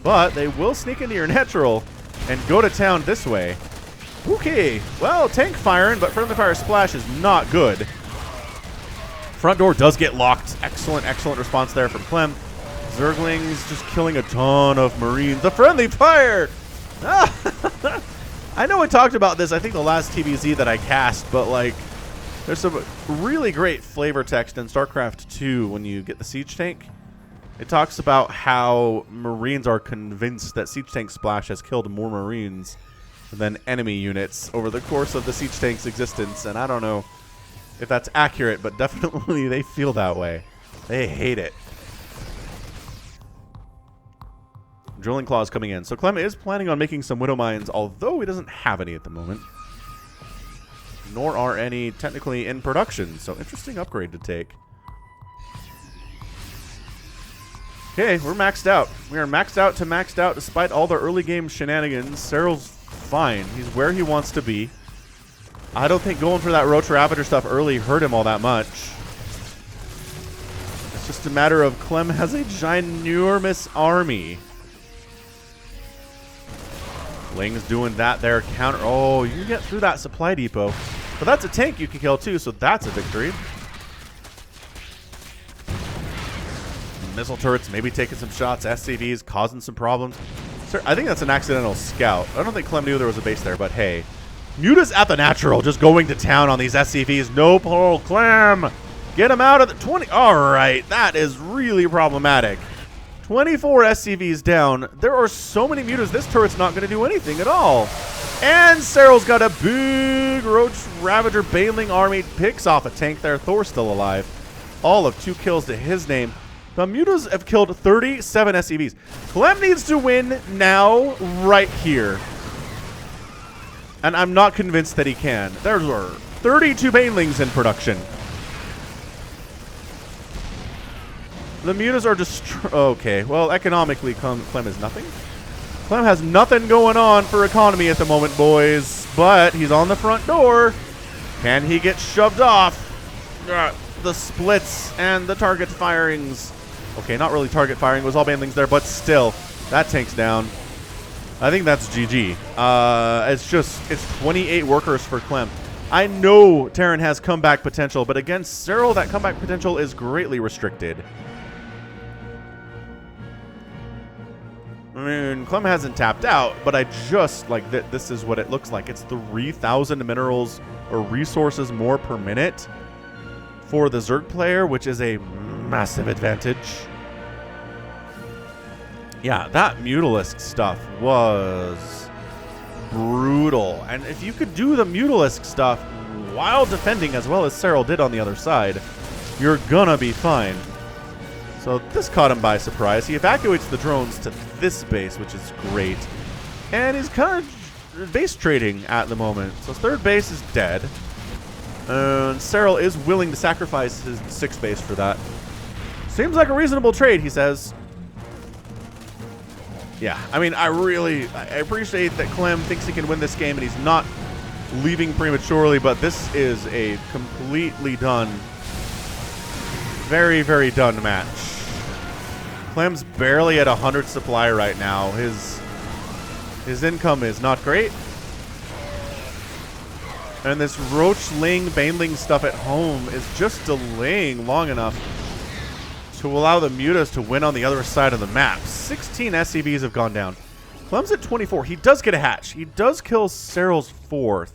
S1: But they will sneak into your natural and go to town this way. Okay, well, tank firing, but friendly fire splash is not good. Front door does get locked. Excellent, excellent response there from Clem. Zerglings just killing a ton of Marines. The friendly fire! I know I talked about this, I think the last TVZ that I cast, but like, there's some really great flavor text in StarCraft 2 when you get the siege tank. It talks about how Marines are convinced that siege tank splash has killed more Marines than enemy units over the course of the siege tank's existence, and I don't know if that's accurate, but definitely they feel that way. They hate it. Drilling claws coming in. So Clem is planning on making some Widow Mines, although he doesn't have any at the moment. Nor are any technically in production, so interesting upgrade to take. Okay, we're maxed out. We are maxed out to maxed out despite all the early game shenanigans. Serral's fine. He's where he wants to be. I don't think going for that Roach Ravager stuff early hurt him all that much. It's just a matter of Clem has a ginormous army. Ling's doing that there. Counter. Oh, you get through that supply depot. But that's a tank you can kill too, so that's a victory. Missile turrets maybe taking some shots. SCVs causing some problems. Sir, I think that's an accidental scout. I don't think Clem knew there was a base there, but hey. Muta's at the natural, just going to town on these SCVs. No pull, Clem. Get him out of the 20. All right, that is really problematic. 24 SCVs down. There are so many Mutas, this turret's not going to do anything at all. And Serral's got a big Roach Ravager Baneling army. Picks off a tank there. Thor's still alive. All of 2 kills to his name. The Mutas have killed 37 SCVs. Clem needs to win now, right here. And I'm not convinced that he can. There were 32 Banelings in production. The Mutas are just... Okay, well, economically, Clem is nothing. Clem has nothing going on for economy at the moment, boys. But he's on the front door. Can he get shoved off? The splits and the target firings. Okay, not really target firing. It was all Banelings there, but still. That tank's down. I think that's GG. It's 28 workers for Clem. I know Terran has comeback potential, but against Serral, that comeback potential is greatly restricted. I mean, Clem hasn't tapped out, but I just, like, this is what it looks like. It's 3,000 minerals or resources more per minute for the Zerg player, which is a massive advantage. Yeah, that Mutalisk stuff was brutal. And if you could do the Mutalisk stuff while defending as well as Serral did on the other side, you're gonna be fine. So this caught him by surprise. He evacuates the drones to this base, which is great. And he's kind of base trading at the moment. So his 3rd base is dead. And Serral is willing to sacrifice his 6th base for that. Seems like a reasonable trade, he says. Yeah, I mean, I appreciate that Clem thinks he can win this game and he's not leaving prematurely, but this is a completely done very, very done match. Clem's barely at 100 supply right now. His income is not great. And this Roachling, Baneling stuff at home is just delaying long enough to allow the Mutas to win on the other side of the map. 16 SCVs have gone down. Clem's at 24. He does get a hatch. He does kill Serral's 4th.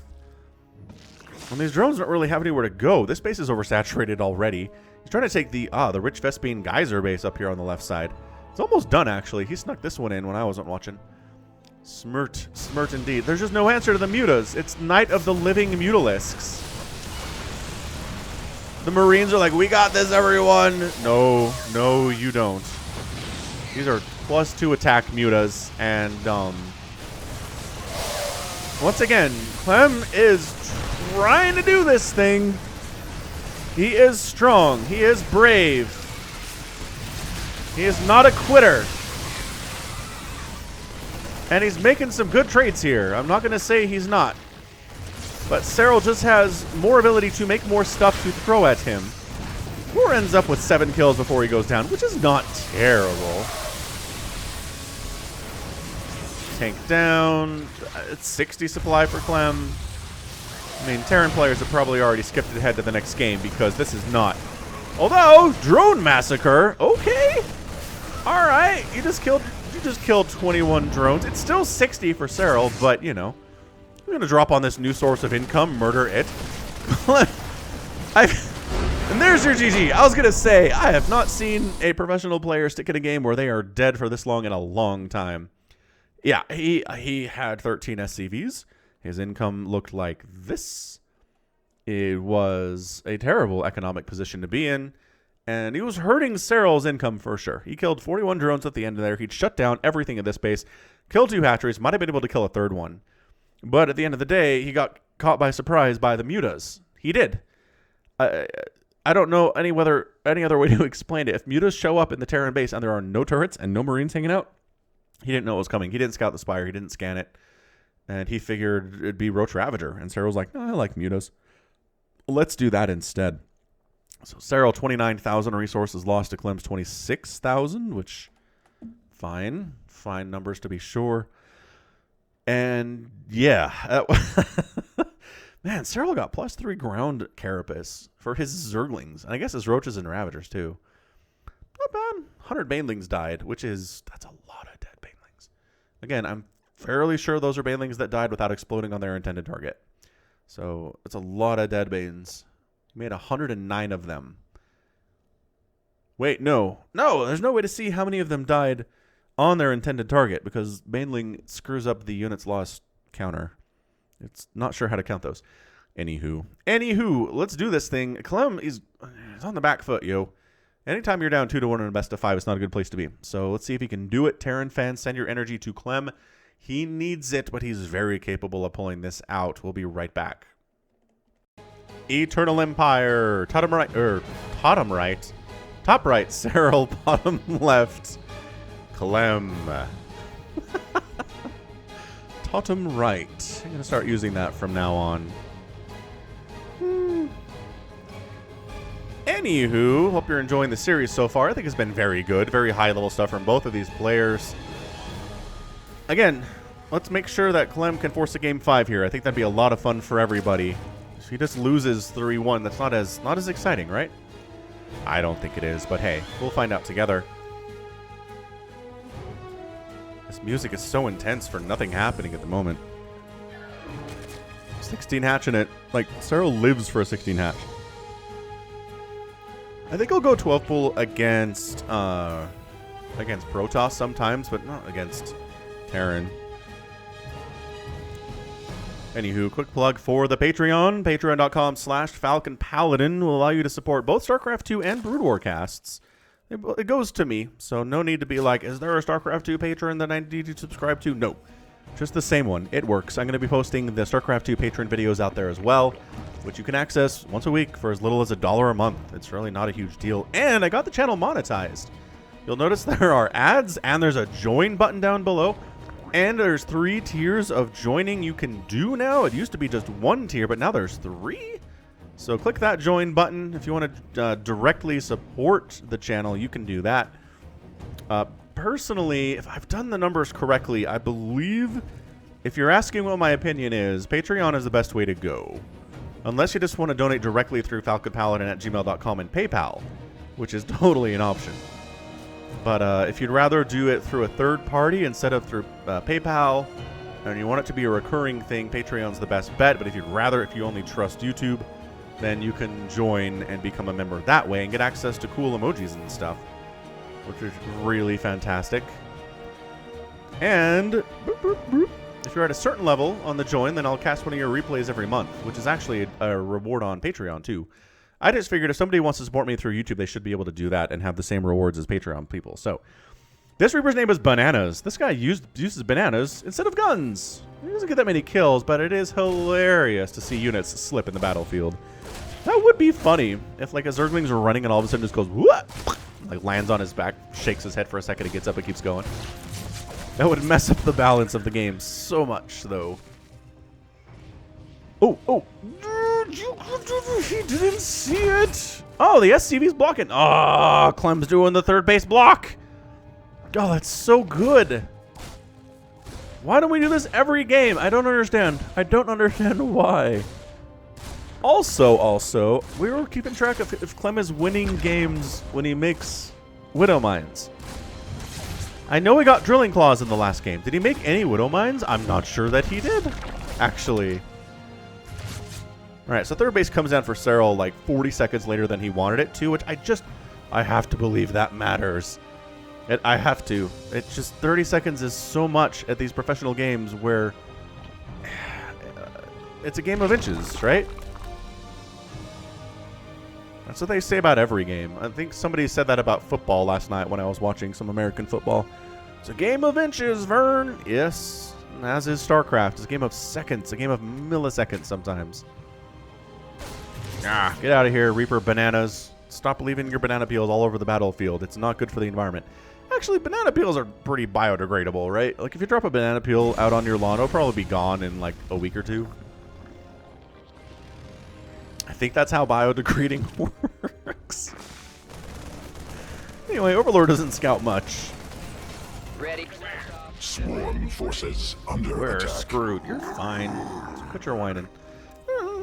S1: And these drones don't really have anywhere to go. This base is oversaturated already. He's trying to take the Rich Vespine Geyser base up here on the left side. It's almost done, actually. He snuck this one in when I wasn't watching. Smirt indeed. There's just no answer to the Mutas. It's Night of the Living Mutalisks. The Marines are like, we got this, everyone. No, you don't. These are +2 attack Mutas, and once again, Clem is trying to do this thing. He is strong. He is brave. He is not a quitter. And he's making some good trades here. I'm not going to say he's not. But Serral just has more ability to make more stuff to throw at him. Or ends up with 7 kills before he goes down, which is not terrible. Tank down. It's 60 supply for Clem. I mean, Terran players have probably already skipped ahead to the next game because this is not. Although, Drone Massacre. Okay. All right. You just killed 21 drones. It's still 60 for Serral, but, you know. I'm going to drop on this new source of income, murder it. And there's your GG. I was going to say, I have not seen a professional player stick in a game where they are dead for this long in a long time. Yeah, he had 13 SCVs. His income looked like this. It was a terrible economic position to be in. And he was hurting Serral's income for sure. He killed 41 drones at the end of there. He'd shut down everything in this base. Killed 2 hatcheries. Might have been able to kill a 3rd one. But at the end of the day, he got caught by surprise by the Mutas. He did. I don't know any other way to explain it. If Mutas show up in the Terran base and there are no turrets and no Marines hanging out, he didn't know what was coming. He didn't scout the Spire. He didn't scan it. And he figured it'd be Roach Ravager. And Serral was like, no, I like Mutas. Let's do that instead. So Serral, 29,000 resources lost to Clem's 26,000, which, fine. Fine numbers to be sure. And, yeah. Man, Serral got +3 ground carapace for his Zerglings. And I guess his Roaches and Ravagers, too. Not bad. 100 Banelings died, that's a lot of dead Banelings. Again, I'm fairly sure those are Banelings that died without exploding on their intended target. So, it's a lot of dead Banes. He made 109 of them. Wait, no. No, there's no way to see how many of them died on their intended target because Baneling screws up the unit's loss counter. It's not sure how to count those. Anywho, let's do this thing. Clem is on the back foot, yo. Anytime you're down 2-1 in a best of 5, it's not a good place to be. So let's see if he can do it. Terran fans, send your energy to Clem. He needs it, but he's very capable of pulling this out. We'll be right back. Eternal Empire, top right, Serral, bottom left, Clem. Bottom right. I'm going to start using that from now on. Anywho, hope you're enjoying the series so far. I think it's been very good. Very high-level stuff from both of these players. Again, let's make sure that Clem can force a Game 5 here. I think that'd be a lot of fun for everybody. If he just loses 3-1, that's not as exciting, right? I don't think it is, but hey, we'll find out together. This music is so intense for nothing happening at the moment. 16 hatch in it. Like, Serral lives for a 16 hatch. I think I'll go 12 pool against Protoss sometimes, but not against Terran. Anywho, quick plug for the Patreon. Patreon.com/Falcon Paladin will allow you to support both StarCraft 2 and Brood War casts. It goes to me, so no need to be like, is there a StarCraft 2 patron that I need to subscribe to? No. Just the same one. It works. I'm going to be posting the StarCraft 2 patron videos out there as well, which you can access once a week for as little as $1 a month. It's really not a huge deal. And I got the channel monetized. You'll notice there are ads, and there's a join button down below. And there's 3 tiers of joining you can do now. It used to be just 1 tier, but now there's 3. So click that join button. If you want to directly support the channel, you can do that. Personally, if I've done the numbers correctly, I believe if you're asking what my opinion is, Patreon is the best way to go. Unless you just want to donate directly through falconpaladin@gmail.com and PayPal, which is totally an option. But if you'd rather do it through a third party instead of through PayPal, and you want it to be a recurring thing, Patreon's the best bet. But if you'd rather, if you only trust YouTube, then you can join and become a member that way and get access to cool emojis and stuff, which is really fantastic. And if you're at a certain level on the join, then I'll cast one of your replays every month, which is actually a reward on Patreon too. I just figured if somebody wants to support me through YouTube, they should be able to do that and have the same rewards as Patreon people. So this Reaper's name is Bananas. This guy uses bananas instead of guns. He doesn't get that many kills, but it is hilarious to see units slip in the battlefield. That would be funny if like a Zergling's running and all of a sudden just goes, "What?" Like lands on his back, shakes his head for a second, and gets up and keeps going. That would mess up the balance of the game so much, though. Oh. He didn't see it. Oh, the SCV's blocking. Oh, Clem's doing the third base block. Oh, that's so good. Why don't we do this every game? I don't understand. I don't understand why. Also, we were keeping track of if Clem is winning games when he makes Widow Mines. I know he got Drilling Claws in the last game. Did he make any Widow Mines? I'm not sure that he did, actually. All right, so third base comes down for Serral like 40 seconds later than he wanted it to, which I have to believe that matters. I have to. It's just 30 seconds is so much at these professional games where it's a game of inches, right? That's what they say about every game. I think somebody said that about football last night when I was watching some American football. It's a game of inches, Vern. Yes, as is StarCraft. It's a game of seconds, a game of milliseconds sometimes. Get out of here, Reaper Bananas. Stop leaving your banana peels all over the battlefield. It's not good for the environment. Actually, banana peels are pretty biodegradable, right? Like, if you drop a banana peel out on your lawn, it'll probably be gone in, like, a week or two. I think that's how biodegrading works. Anyway, Overlord doesn't scout much.
S3: Ready.
S4: Swarm forces under
S1: We're
S4: attack.
S1: screwed. You're fine. Quit your whining.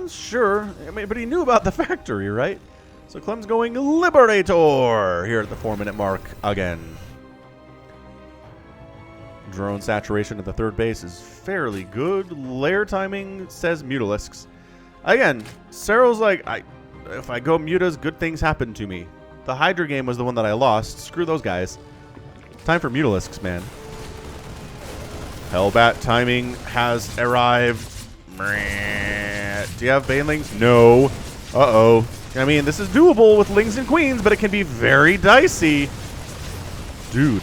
S1: Sure. I mean, but he knew about the factory, right? So Clem's going Liberator here at the 4-minute mark again. Drone saturation at the third base is fairly good. Lair timing says Mutalisks. Again, Serral's like, if I go Mutas, good things happen to me. The Hydra game was the one that I lost. Screw those guys. Time for Mutalisks, man. Hellbat timing has arrived. Do you have Banelings? No. Uh-oh. I mean, this is doable with Lings and Queens, but it can be very dicey. Dude.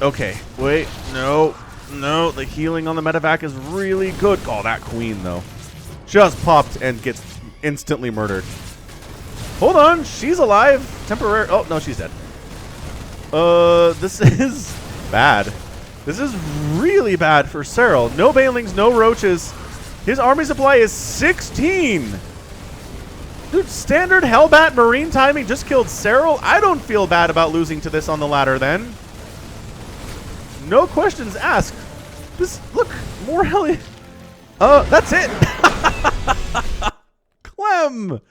S1: Okay. Wait. No. No. The healing on the medevac is really good. Oh, that Queen, though. Just popped and gets instantly murdered. Hold on. She's alive. Temporary. Oh, no, she's dead. This is bad. This is really bad for Serral. No Banelings, no Roaches. His army supply is 16. Dude, standard Hellbat Marine timing just killed Serral. I don't feel bad about losing to this on the ladder then. No questions asked. This, look, more heli. That's it. Clem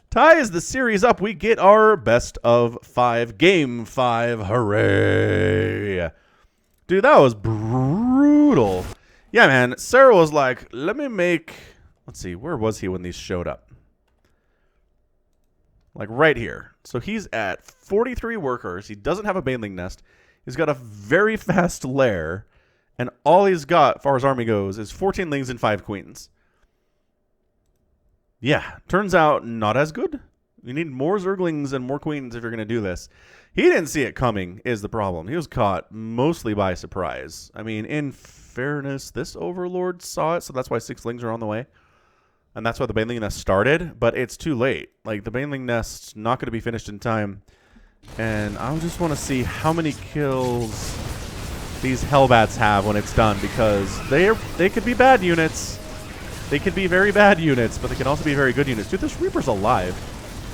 S1: ties the series up. We get our best of 5. Game 5. Hooray. Dude, that was brutal. Yeah, man. Serral was like, let me make... Let's see. Where was he when these showed up? Like right here. So he's at 43 workers. He doesn't have a Baneling nest. He's got a very fast lair. And all he's got, as far as army goes, is 14 Lings and 5 Queens. Yeah. Turns out, not as good. You need more Zerglings and more Queens if you're going to do this. He didn't see it coming is the problem. He was caught mostly by surprise. I mean, in fairness, this Overlord saw it, so that's why 6 Lings are on the way. And that's why the Baneling Nest started, but it's too late. Like, the Baneling Nest's not going to be finished in time. And I just want to see how many kills these Hellbats have when it's done, because they could be bad units. They could be very bad units, but they can also be very good units. Dude, this Reaper's alive.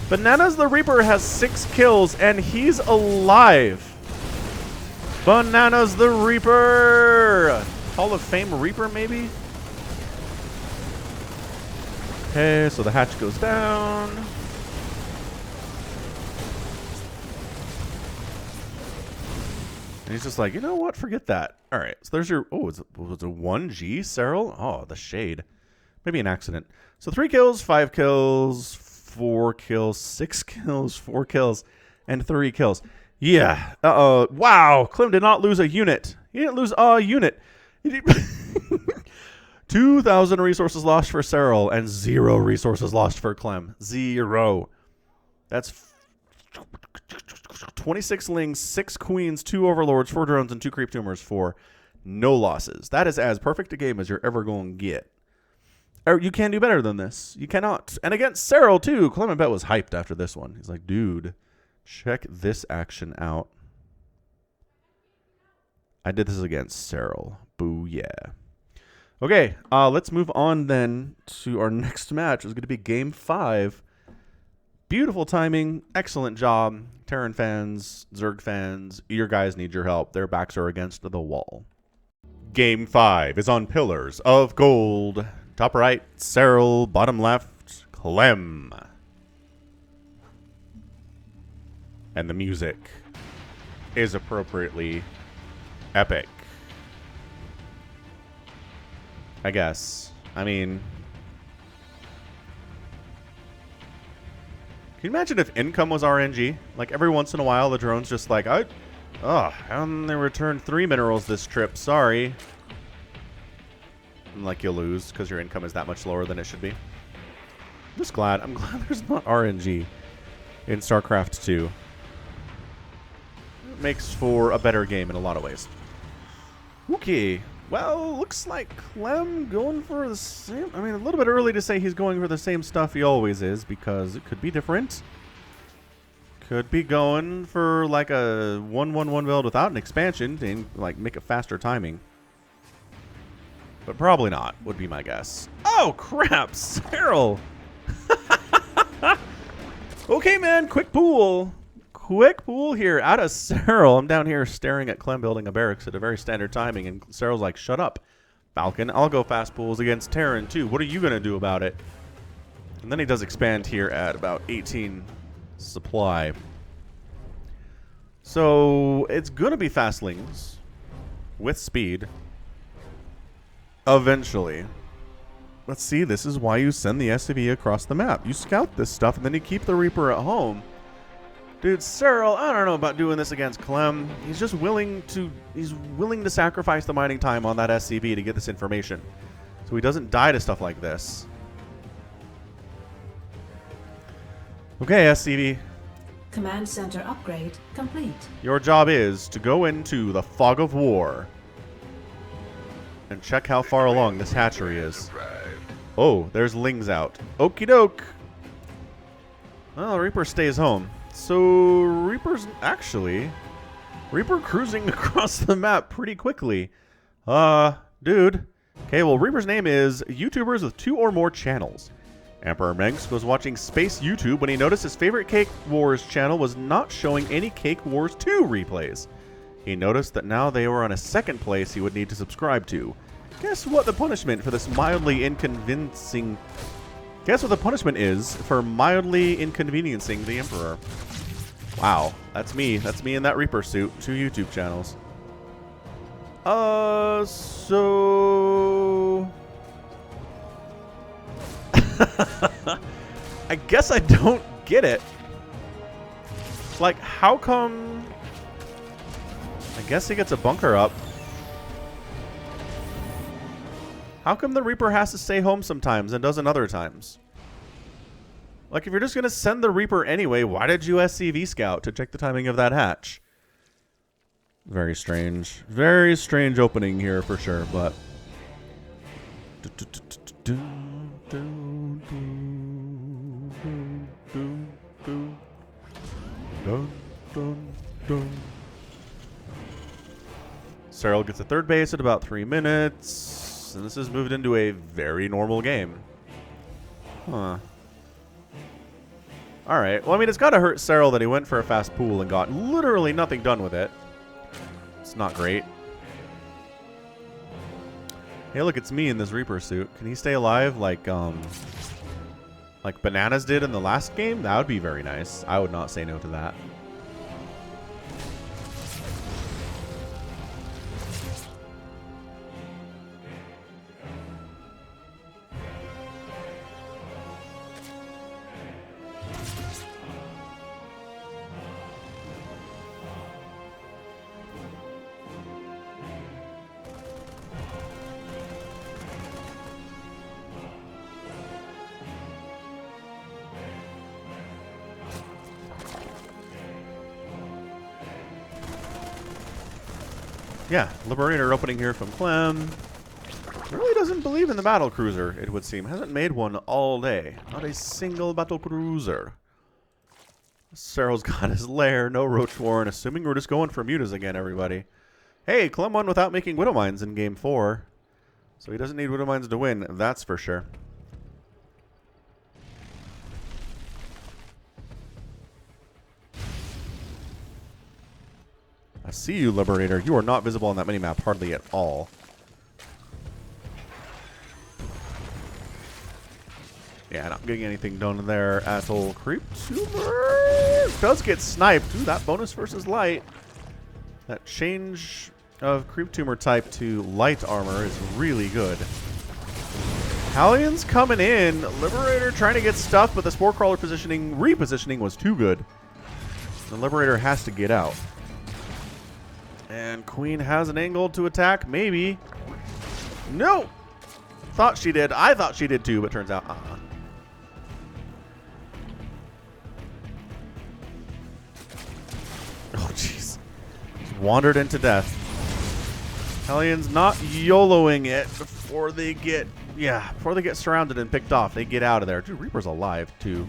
S1: Bananas the Reaper has 6 kills, and he's alive. Bananas the Reaper! Hall of Fame Reaper, maybe? Okay, so the hatch goes down. And he's just like, you know what? Forget that. All right, so there's your... Oh, was it 1G, Serral? Oh, the shade. Maybe an accident. So 3 kills, 5 kills, 4 kills, 6 kills, 4 kills, and 3 kills. Yeah. Uh-oh. Wow. Clem did not lose a unit. He didn't lose a unit. 2,000 resources lost for Serral and 0 resources lost for Clem. 0. That's 26 lings, 6 queens, 2 overlords, 4 drones, and 2 creep tumors for no losses. That is as perfect a game as you're ever going to get. You can do better than this. You cannot. And against Serral, too. Clem, I bet, was hyped after this one. He's like, dude, check this action out. I did this against Serral. Boo, yeah. Okay, let's move on then to our next match. It's going to be Game 5. Beautiful timing. Excellent job. Terran fans, Zerg fans, your guys need your help. Their backs are against the wall. Game 5 is on Pillars of Gold. Top right, Serral. Bottom left, Clem. And the music is appropriately epic. I guess. I mean... Can you imagine if income was RNG? Like, every once in a while, the drone's just like, and they returned 3 minerals this trip. Sorry. And, like, you'll lose because your income is that much lower than it should be. I'm glad there's not RNG in StarCraft 2. It makes for a better game in a lot of ways. Okay. Well, looks like Clem going for the same... I mean, a little bit early to say he's going for the same stuff he always is, because it could be different. Could be going for, like, a 1-1-1 build without an expansion to, like, make it faster timing. But probably not, would be my guess. Oh, crap! Serral! Okay, man, quick pool. Quick pool here out of Serral. I'm down here staring at Clem building a barracks at a very standard timing, and Serral's like, shut up, Falcon. I'll go fast pools against Terran, too. What are you going to do about it? And then he does expand here at about 18 supply. So it's going to be fastlings with speed. Eventually. Let's see, this is why you send the SCV across the map. You scout this stuff, and then you keep the Reaper at home. Dude, Serral, I don't know about doing this against Clem. He's just willing to sacrifice the mining time on that SCV to get this information. So he doesn't die to stuff like this. Okay, SCV.
S2: Command center upgrade complete.
S1: Your job is to go into the fog of war and check how far along this hatchery is. Oh, there's lings out. Okie doke. Well, Reaper stays home. So, Reaper cruising across the map pretty quickly. Dude. Okay, well, Reaper's name is YouTubers with 2 or more channels. Emperor Mengs was watching Space YouTube when he noticed his favorite Cake Wars channel was not showing any Cake Wars 2 replays. He noticed that now they were on a second place he would need to subscribe to. Guess what the punishment for this mildly inconveniencing... Guess what the punishment is for mildly inconveniencing the Emperor. Wow, that's me. That's me in that Reaper suit. 2 YouTube channels. So... I guess I don't get it. Like, how come... I guess he gets a bunker up. How come the Reaper has to stay home sometimes and doesn't other times? Like, if you're just going to send the Reaper anyway, why did you SCV scout to check the timing of that hatch? Very strange. Very strange opening here for sure, but... Serral gets a third base at about 3 minutes. this. And this has moved into a very normal game. Huh. Alright. Well, I mean, it's got to hurt Serral that he went for a fast pool and got literally nothing done with it. It's not great. Hey, look, it's me in this Reaper suit. Can he stay alive like Bananas did in the last game? That would be very nice. I would not say no to that. Yeah, Liberator opening here from Clem. Really doesn't believe in the battle cruiser, it would seem. Hasn't made one all day. Not a single battle cruiser. Serral's got his lair, no Roach Warren, assuming we're just going for mutas again, everybody. Hey, Clem won without making Widow Mines in Game 4. So he doesn't need Widow Mines to win, that's for sure. I see you, Liberator. You are not visible on that minimap hardly at all. Yeah, not getting anything done there at all. Creep Tumor does get sniped. Ooh, that bonus versus light. That change of Creep Tumor type to light armor is really good. Hallion's coming in. Liberator trying to get stuff, but the Spore Crawler repositioning was too good. The Liberator has to get out. And Queen has an angle to attack, maybe. No! Thought she did. I thought she did too, but turns out, Oh, jeez. Just wandered into death. Hallion's not YOLOing it before they get, surrounded and picked off. They get out of there. Dude, Reaper's alive, too.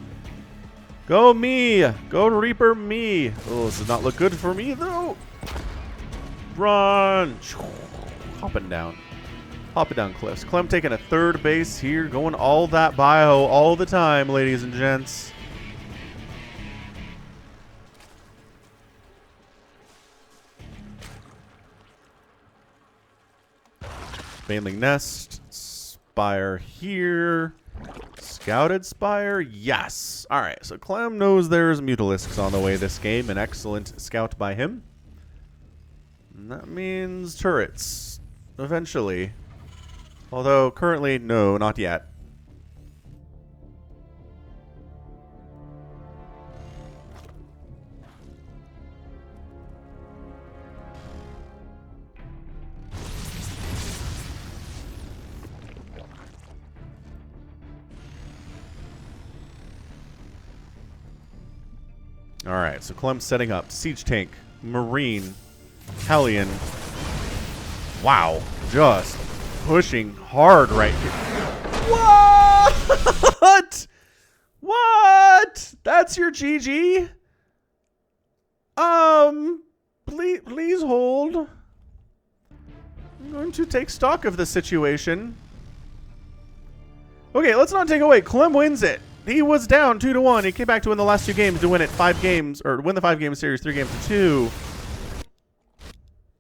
S1: Go me! Go Reaper me! Oh, this does not look good for me, though. Run! Hopping down. Hopping down cliffs. Clem taking a third base here. Going all that bio all the time, ladies and gents. Baneling Nest. Spire here. Scouted Spire. Yes. Alright, so Clem knows there's Mutalisks on the way this game. An excellent scout by him. And that means turrets. Eventually. Although, currently, no, not yet. Alright, so Clem's setting up. Siege Tank. Marine. Hallion. Wow. Just pushing hard right here. What? What? That's your GG? Please hold. I'm going to take stock of the situation. Okay, let's not take away. Clem wins it. He was down 2-1. He came back to win the last 2 games to win it 5 games, or win the 5-game series 3 games to 2.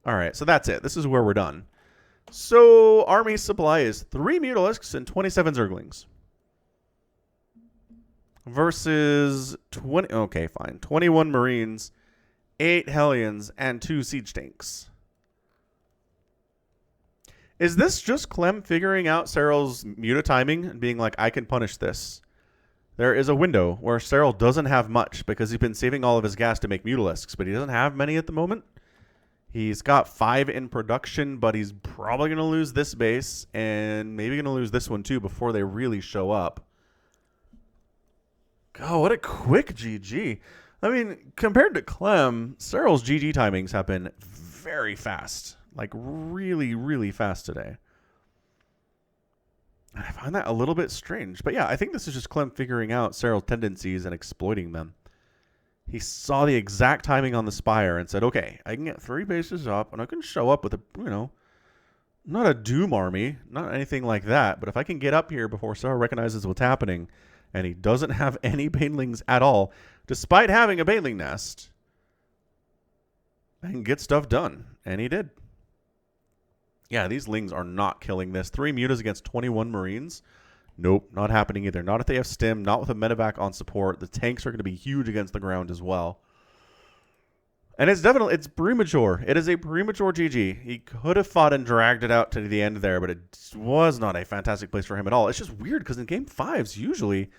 S1: All right, so that's it. This is where we're done. So army supply is 3 Mutalisks and 27 Zerglings. Versus 20. Okay, fine. 21 Marines, 8 Hellions, and 2 Siege Tanks. Is this just Clem figuring out Serral's muta timing and being like, I can punish this? There is a window where Serral doesn't have much because he's been saving all of his gas to make Mutalisks, but he doesn't have many at the moment. He's got 5 in production, but he's probably going to lose this base and maybe going to lose this one too before they really show up. Oh, what a quick GG. I mean, compared to Clem, Serral's GG timings have been very fast. Like, really, really fast today. And I find that a little bit strange. But yeah, I think this is just Clem figuring out Serral's tendencies and exploiting them. He saw the exact timing on the Spire and said, okay, I can get 3 bases up and I can show up with a, not a Doom army, not anything like that. But if I can get up here before Serral recognizes what's happening, and he doesn't have any banelings at all, despite having a baneling nest, I can get stuff done. And he did. Yeah, these lings are not killing this. 3 mutas against 21 marines. Nope, not happening either. Not if they have stim, not with a medevac on support. The tanks are going to be huge against the ground as well. And it's premature. It is a premature GG. He could have fought and dragged it out to the end there, but it was not a fantastic place for him at all. It's just weird because in game 5s, usually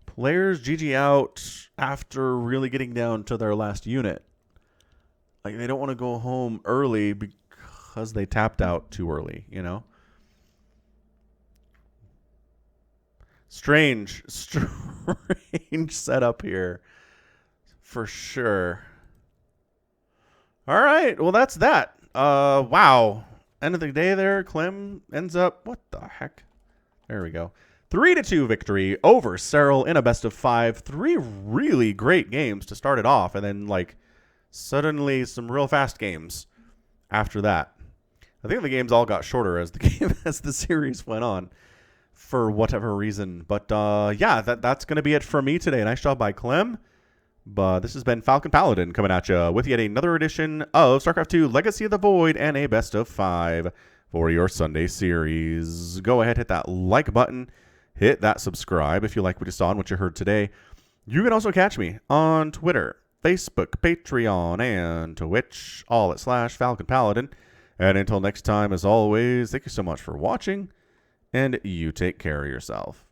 S1: players GG out after really getting down to their last unit. Like, they don't want to go home early because they tapped out too early, you know? Strange setup here for sure. All right, well, that's that. Wow. End of the day there, Clem ends up, what the heck? There we go. 3-2 victory over Serral in a best of 5. 3 really great games to start it off, and then, like, suddenly some real fast games after that. I think the games all got shorter as the series went on for whatever reason. But yeah, that's going to be it for me today. Nice job by Clem. But this has been Falcon Paladin coming at you with yet another edition of StarCraft 2 Legacy of the Void and a best of 5 for your Sunday series. Go ahead, hit that like button. Hit that subscribe if you like what you saw and what you heard today. You can also catch me on Twitter, Facebook, Patreon, and Twitch, all at /Falcon Paladin. And until next time, as always, thank you so much for watching, and you take care of yourself.